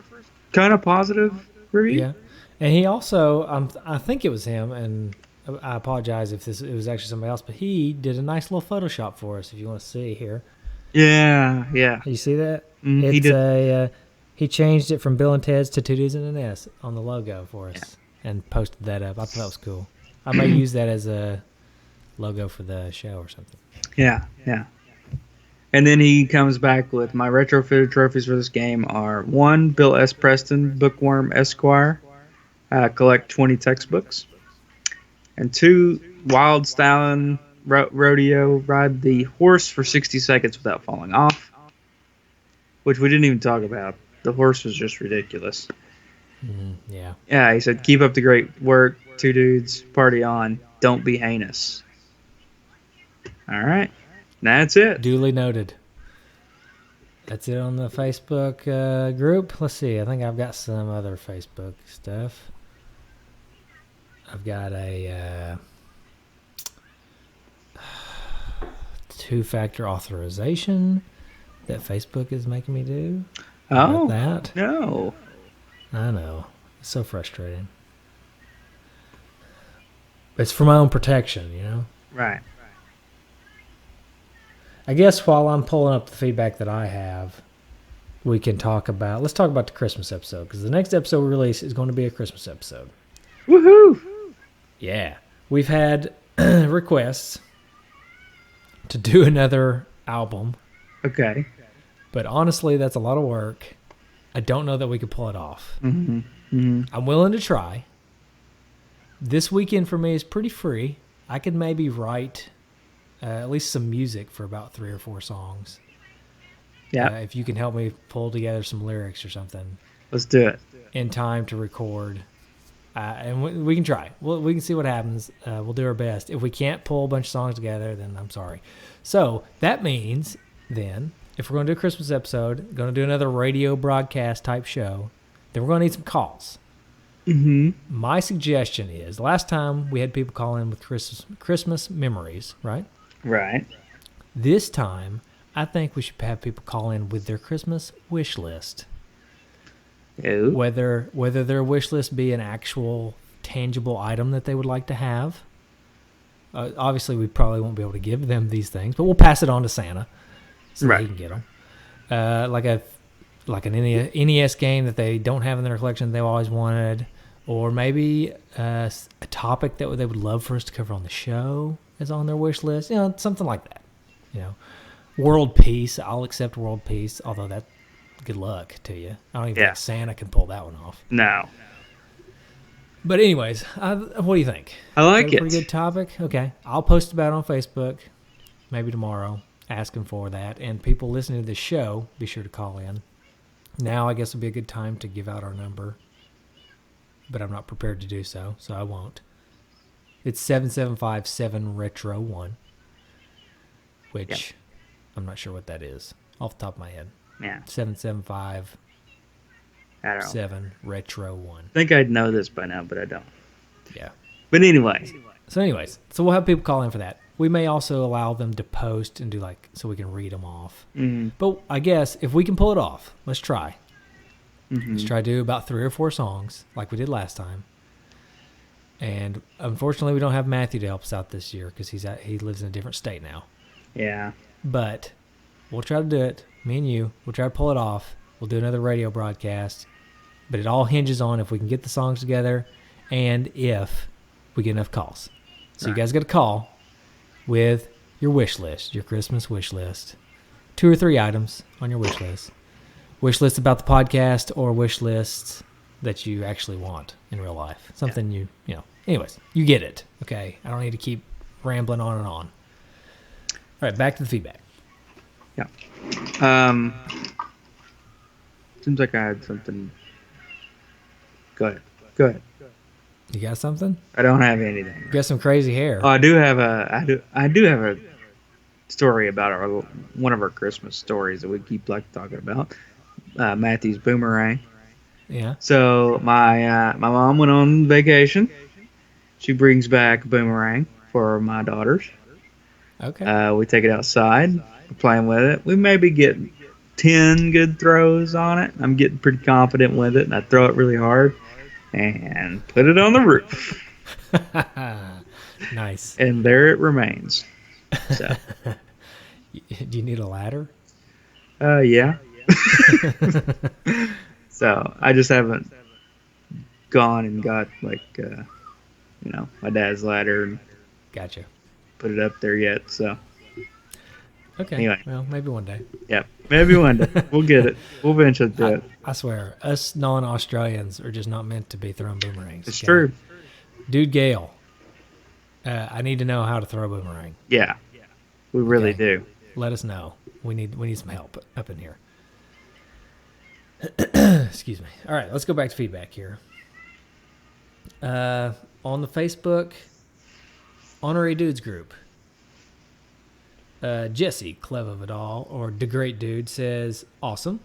kind of positive review. Yeah. And he also, I think it was him, and I apologize if it was actually somebody else, but he did a nice little Photoshop for us, if you want to see here. Yeah. You see that? He did. He changed it from Bill and Ted's to Two Dudes and an S on the logo for us and posted that up. I thought that was cool. I might use that as a logo for the show or something. Yeah. And then he comes back with my retrofitted trophies for this game are 1, Bill S. Preston, Bookworm Esquire, collect 20 textbooks. And 2, Wild Stallion rodeo, ride the horse for 60 seconds without falling off, which we didn't even talk about. The horse was just ridiculous. Yeah. Yeah, he said, keep up the great work, two dudes, party on, don't be heinous. All right, that's it. Duly noted. That's it on the Facebook group. Let's see. I think I've got some other Facebook stuff. I've got a two-factor authorization that Facebook is making me do. Oh, that? No. I know. It's so frustrating. It's for my own protection, you know? Right. I guess while I'm pulling up the feedback that I have, let's talk about the Christmas episode, because the next episode we release is going to be a Christmas episode. Woohoo! Yeah. We've had requests to do another album, Okay. but honestly, that's a lot of work. I don't know that we could pull it off. Mm-hmm. Mm-hmm. I'm willing to try. This weekend for me is pretty free. I could maybe write at least some music for about 3 or 4 songs. Yeah. If you can help me pull together some lyrics or something Let's do it. in time to record. And we can try. We can see what happens. We'll do our best. If we can't pull a bunch of songs together, then I'm sorry. So that means then, if we're going to do a Christmas episode, going to do another radio broadcast type show, then we're going to need some calls. Mm-hmm. My suggestion is, last time we had people call in with Christmas memories, right? Right. This time, I think we should have people call in with their Christmas wish list. Ooh. Whether their wish list be an actual tangible item that they would like to have. Obviously, we probably won't be able to give them these things, but we'll pass it on to Santa so that he can get them. Like an NES game that they don't have in their collection that they always wanted, or maybe a topic that they would love for us to cover on the show is on their wish list. You know, something like that. You know, world peace. I'll accept world peace, although that. Good luck to you. I don't even think Santa can pull that one off. No. But anyways, what do you think? I like it. Pretty good topic. Okay, I'll post about it on Facebook, maybe tomorrow, asking for that. And people listening to this show, be sure to call in. Now, I guess would be a good time to give out our number, but I'm not prepared to do so, so I won't. It's 775-7-RETRO-1, which I'm not sure what that is off the top of my head. Yeah. 775 I don't know. 7 Retro 1. I think I'd know this by now, but I don't. Yeah. But anyway. So we'll have people call in for that. We may also allow them to post and do so we can read them off. Mm-hmm. But I guess if we can pull it off, let's try. Mm-hmm. Let's try to do about 3 or 4 songs like we did last time. And unfortunately, we don't have Matthew to help us out this year because he lives in a different state now. Yeah. But we'll try to do it. Me and you, we'll try to pull it off. We'll do another radio broadcast. But it all hinges on if we can get the songs together and if we get enough calls. So you guys got to call with your wish list, your Christmas wish list. 2 or 3 items on your wish list. Wish list about the podcast or wish lists that you actually want in real life. Something you know. Anyways, you get it. Okay? I don't need to keep rambling on and on. All right, back to the feedback. Yeah. Seems like I had something. Go ahead. You got something? I don't have anything. You got some crazy hair. Oh, I do have a story about one of our Christmas stories that we keep talking about. Matthew's boomerang. Yeah. So my mom went on vacation. She brings back a boomerang for my daughters. Okay. We take it outside. We're playing with it. We maybe get 10 good throws on it. I'm getting pretty confident with it, and I throw it really hard and put it on the roof. Nice. And there it remains. So. Do you need a ladder? Yeah. So I just haven't gone and got my dad's ladder and Gotcha. put it up there yet. So Okay. Anyway. Well, maybe one day. yeah, maybe one day we'll get it. We'll eventually do it. I swear, us non-Australians are just not meant to be throwing boomerangs. It's true. Dude Gale I need to know how to throw a boomerang. Yeah, we really Okay. do. Let us know. We need some help up in here. Excuse me. All right, let's go back to feedback here. On the Facebook Honorary Dudes group, Jesse Clever Vidal, or the Great Dude, says awesome.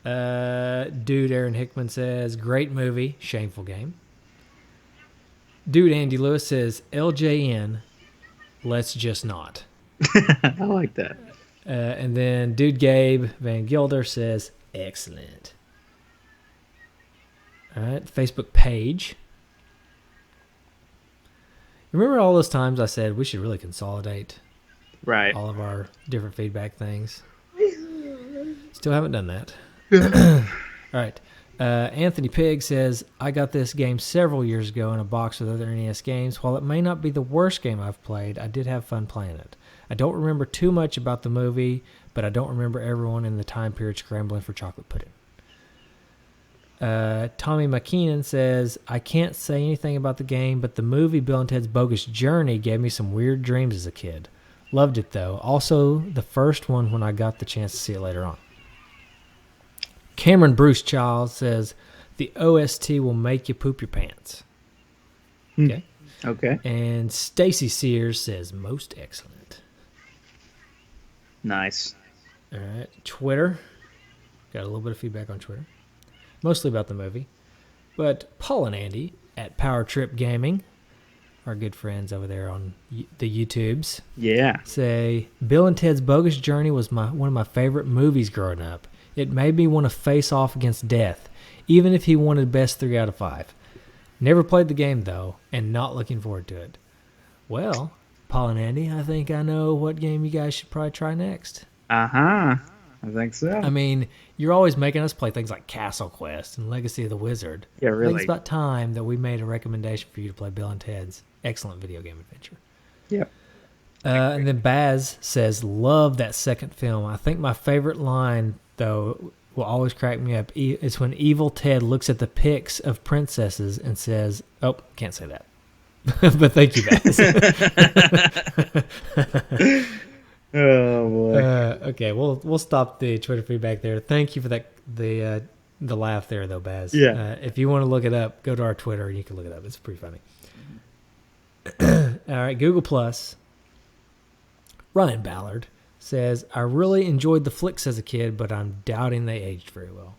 Dude Aaron Hickman says great movie, shameful game. Dude Andy Lewis says LJN, let's just not. I like that. And then Dude Gabe Van Gilder says excellent. All right, Facebook page. Remember all those times I said we should really consolidate Right. all of our different feedback things? Still haven't done that. All right. Anthony Pig says, I got this game several years ago in a box with other NES games. While it may not be the worst game I've played, I did have fun playing it. I don't remember too much about the movie, but I don't remember everyone in the time period scrambling for chocolate pudding. Tommy McKeenan says, I can't say anything about the game, but the movie Bill and Ted's Bogus Journey gave me some weird dreams as a kid. Loved it, though. Also, the first one when I got the chance to see it later on. Cameron Bruce Child says, the OST will make you poop your pants. Okay. Okay. And Stacy Sears says, most excellent. Nice. All right. Twitter. Got a little bit of feedback on Twitter. Mostly about the movie. But Paul and Andy at Power Trip Gaming, our good friends over there on the YouTubes, Yeah. say, Bill and Ted's Bogus Journey was one of my favorite movies growing up. It made me want to face off against death, even if he wanted best 3 out of 5. Never played the game, though, and not looking forward to it. Well, Paul and Andy, I think I know what game you guys should probably try next. Uh-huh. I think so. I mean, you're always making us play things like Castle Quest and Legacy of the Wizard. Yeah, I think really. it's about time that we made a recommendation for you to play Bill and Ted's excellent video game adventure. Yep. And then Baz says, love that second film. I think my favorite line, though, will always crack me up. It's when Evil Ted looks at the pics of princesses and says, oh, can't say that. But thank you, Baz. Oh, boy. Okay, we'll stop the Twitter feedback there. Thank you for that the laugh there, though, Baz. Yeah. If you want to look it up, go to our Twitter and you can look it up. It's pretty funny. All right, Google Plus. Ryan Ballard says, I really enjoyed the flicks as a kid, but I'm doubting they aged very well.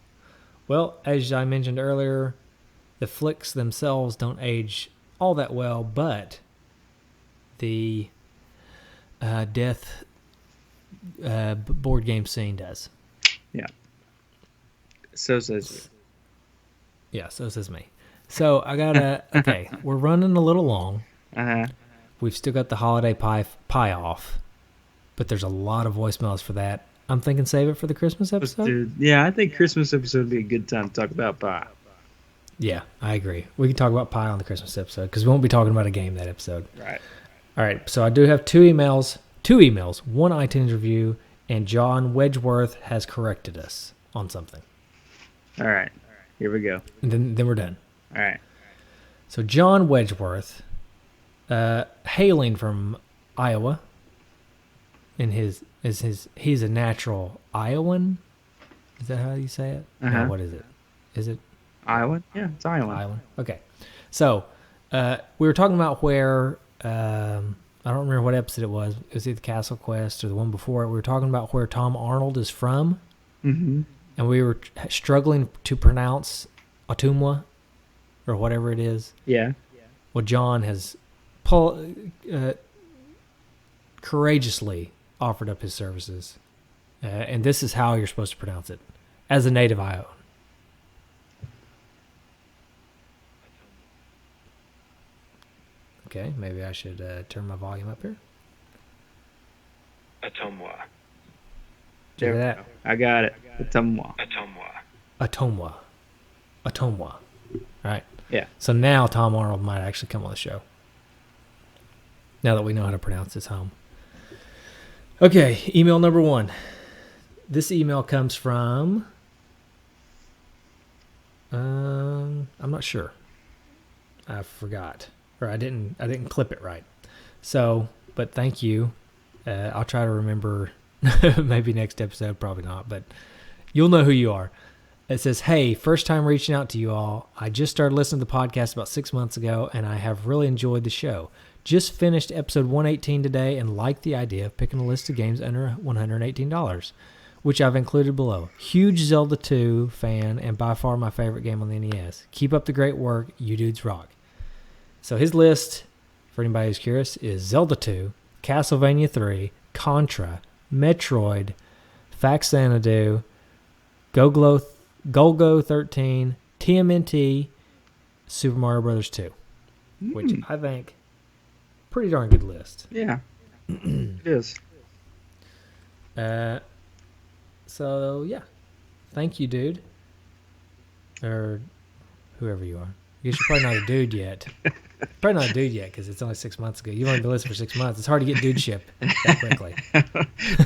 Well, as I mentioned earlier, the flicks themselves don't age all that well, but the death board game scene does. Yeah. So says you. Yeah, so says me. So I gotta, okay, we're running a little long. Uh-huh. We've still got the holiday pie off, but there's a lot of voicemails for that. I'm thinking save it for the Christmas episode. Dude, yeah, I think Christmas episode would be a good time to talk about pie. Yeah, I agree. We can talk about pie on the Christmas episode because we won't be talking about a game that episode. Right. All right, so I do have two emails, one iTunes review, and John Wedgeworth has corrected us on something. All right. Here we go. And then we're done. All right. So John Wedgeworth, hailing from Iowa, and he's a natural Iowan. Is that how you say it? Uh-huh. No, what is it? Is it Iowa? Yeah, it's Iowa. Iowan? Okay. So we were talking about where I don't remember what episode it was. It was either Castle Quest or the one before it. We were talking about where Tom Arnold is from, Mm-hmm. and we were struggling to pronounce Ottumwa or whatever it is. Yeah. Well, John has courageously offered up his services, and this is how you're supposed to pronounce it as a native Iowan. Okay, maybe I should turn my volume up here. Atomwa. Did you hear that? I got it. Atomwa. Atomwa. Atomwa. All right. Yeah. So now Tom Arnold might actually come on the show. Now that we know how to pronounce his home. Okay, email number 1. This email comes from... I'm not sure. I forgot. or I didn't clip it right. So, but thank you. I'll try to remember. Maybe next episode, probably not, but you'll know who you are. It says, hey, first time reaching out to you all. I just started listening to the podcast about 6 months ago, and I have really enjoyed the show. Just finished episode 118 today and liked the idea of picking a list of games under $118, which I've included below. Huge Zelda 2 fan and by far my favorite game on the NES. Keep up the great work. You dudes rock. So his list, for anybody who's curious, is Zelda 2, Castlevania 3, Contra, Metroid, Faxanadu, Golgo 13, TMNT, Super Mario Bros. 2, which I think pretty darn good list. Yeah, it is. So yeah, thank you, dude, or whoever you are. I guess you're probably not a dude yet. Probably not a dude yet because it's only 6 months ago. You've only been listening for 6 months. It's hard to get dudeship that quickly.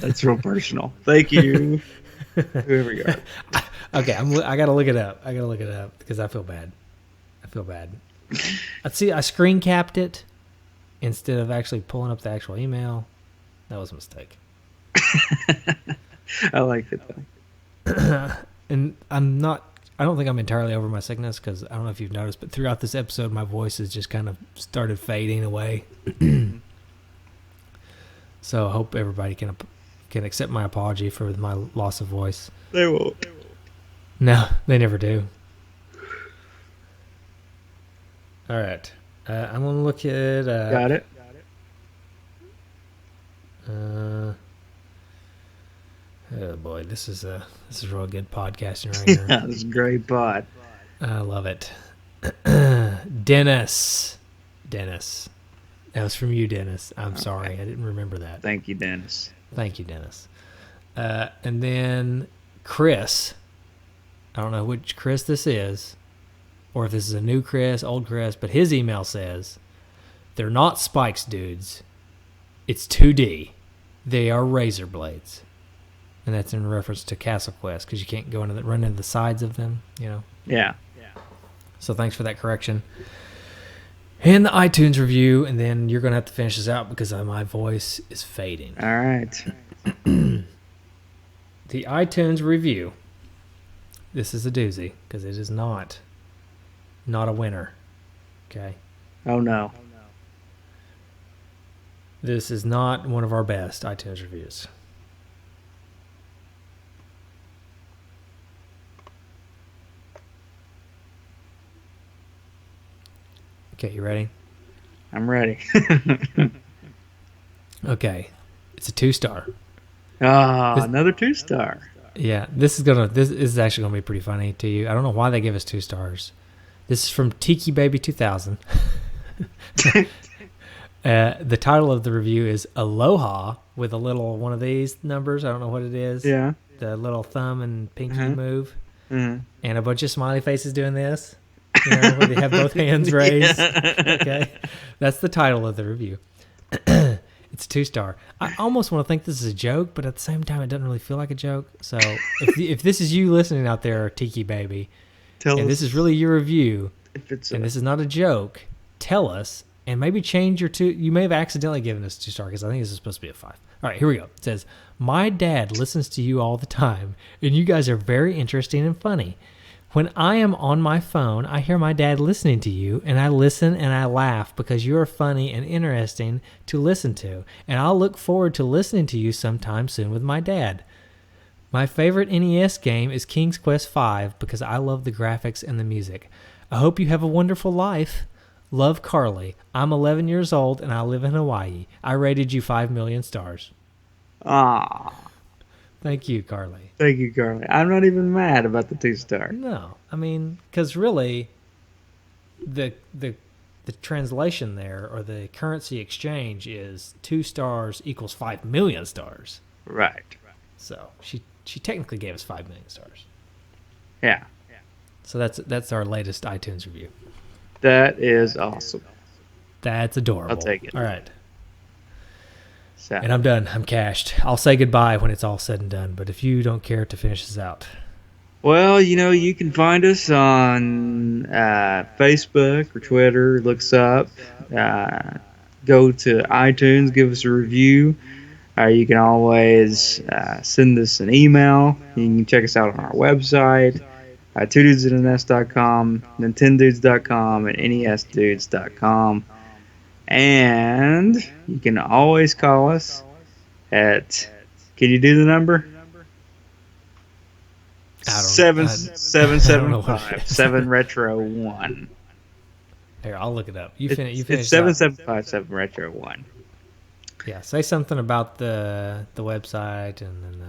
That's real personal. Thank you, whoever you are. Okay, I gotta look it up. Because I feel bad. I screen capped it instead of actually pulling up the actual email. That was a mistake. I like it though. And I don't think I'm entirely over my sickness because I don't know if you've noticed, but throughout this episode, my voice has just kind of started fading away. So I hope everybody can accept my apology for my loss of voice. They won't. No, they never do. All right. I'm going to look at... Got it. Oh boy, this is real good podcasting right here. This is a great pod. I love it. Dennis. That was from you, Dennis. I'm sorry. I didn't remember that. Thank you, Dennis. And then Chris. I don't know which Chris this is, or if this is a new Chris, old Chris, but his email says, they're not spikes, dudes. It's 2D. They are razor blades. And that's in reference to Castle Quest, because you can't run into the sides of them, you know? Yeah. So thanks for that correction. And the iTunes review, and then you're going to have to finish this out because my voice is fading. All right. The iTunes review. This is a doozy, because it is not a winner. Okay? Oh, no. This is not one of our best iTunes reviews. Okay, you ready? I'm ready. Okay. It's a 2-star. Another 2-star. Yeah, this is actually gonna be pretty funny to you. I don't know why they give us 2 stars. This is from Tiki Baby 2000. The title of the review is Aloha with a little one of these numbers. I don't know what it is. Yeah. The little thumb and pinky move, Mm-hmm. and a bunch of smiley faces doing this. You know, where they have both hands raised. Okay, that's the title of the review. It's a 2-star. I almost want to think this is a joke, but at the same time, it doesn't really feel like a joke. So if this is you listening out there, Tiki Baby, and this is really your review, and this is not a joke, tell us, and maybe change your 2. You may have accidentally given us 2-star because I think this is supposed to be a 5. All right, here we go. It says, my dad listens to you all the time, and you guys are very interesting and funny. When I am on my phone, I hear my dad listening to you, and I listen and I laugh because you are funny and interesting to listen to, and I'll look forward to listening to you sometime soon with my dad. My favorite NES game is King's Quest V because I love the graphics and the music. I hope you have a wonderful life. Love, Carly. I'm 11 years old, and I live in Hawaii. I rated you 5 million stars. Ah. Thank you, Carly. Thank you, Carly. I'm not even mad about the 2-star. No, I mean, because really, the translation there, or the currency exchange, is 2 stars equals 5 million stars. Right. So she technically gave us 5 million stars. Yeah. So that's our latest iTunes review. That is awesome. That's adorable. I'll take it. All right. So. And I'm done. I'm cashed. I'll say goodbye when it's all said and done. But if you don't care to finish this out. Well, you can find us on Facebook or Twitter. Look us up. Go to iTunes, give us a review. You can always send us an email. You can check us out on our website, twodudesandnest.com, nintendudes.com, and nesdudes.com. And you can always call us at, can you do the number? I don't know what it 7775 is. 7 Retro 1. Here, I'll look it up. You It's finish. 7757 Retro 1. Yeah, say something about the website and then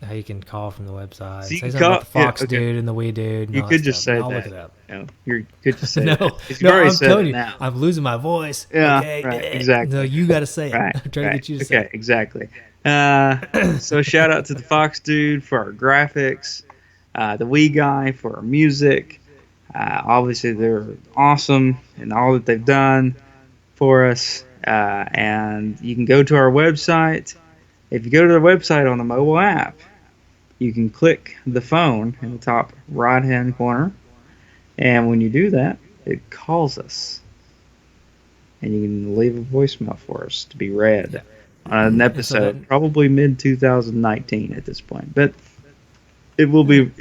how you can call from the website. So you Say can something about the call- Fox yeah, okay. dude and the Wee dude. And You all could that just stuff. say I'll that. look it up. You could just say No, that. 'Cause you've no, already I'm said telling it you, now. I'm losing my voice. Yeah, okay? right, exactly. No, you got to say it. Right, I'm trying to get you to say okay, it. exactly. So shout out to the Fox dude for our graphics, the Wii guy for our music. Obviously, they're awesome in all that they've done for us. And you can go to our website. If you go to the website on the mobile app, you can click the phone in the top right-hand corner. And when you do that, it calls us. And you can leave a voicemail for us to be read Yeah. on an episode, probably mid-2019 at this point. But it will be,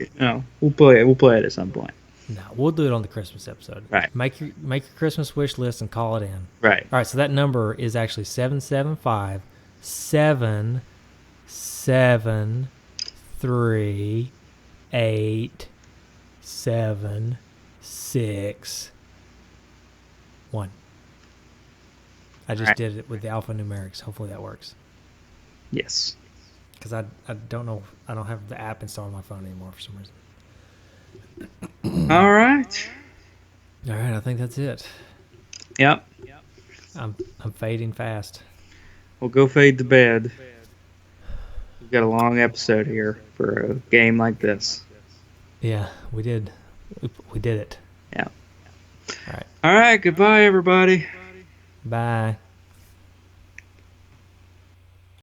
we'll play it at some point. No, we'll do it on the Christmas episode. Right. Make your Christmas wish list and call it in. Right. All right, so that number is actually 775 773 876 1. I just did it with the alphanumerics. Hopefully that works. Yes. Because I don't know. I don't have the app installed on my phone anymore for some reason. All right. All right, I think that's it. Yep. I'm fading fast. We'll go fade to bed. We've got a long episode here for a game like this. Yeah, we did. We did it. Yeah. All right. All right. Goodbye, everybody. Bye.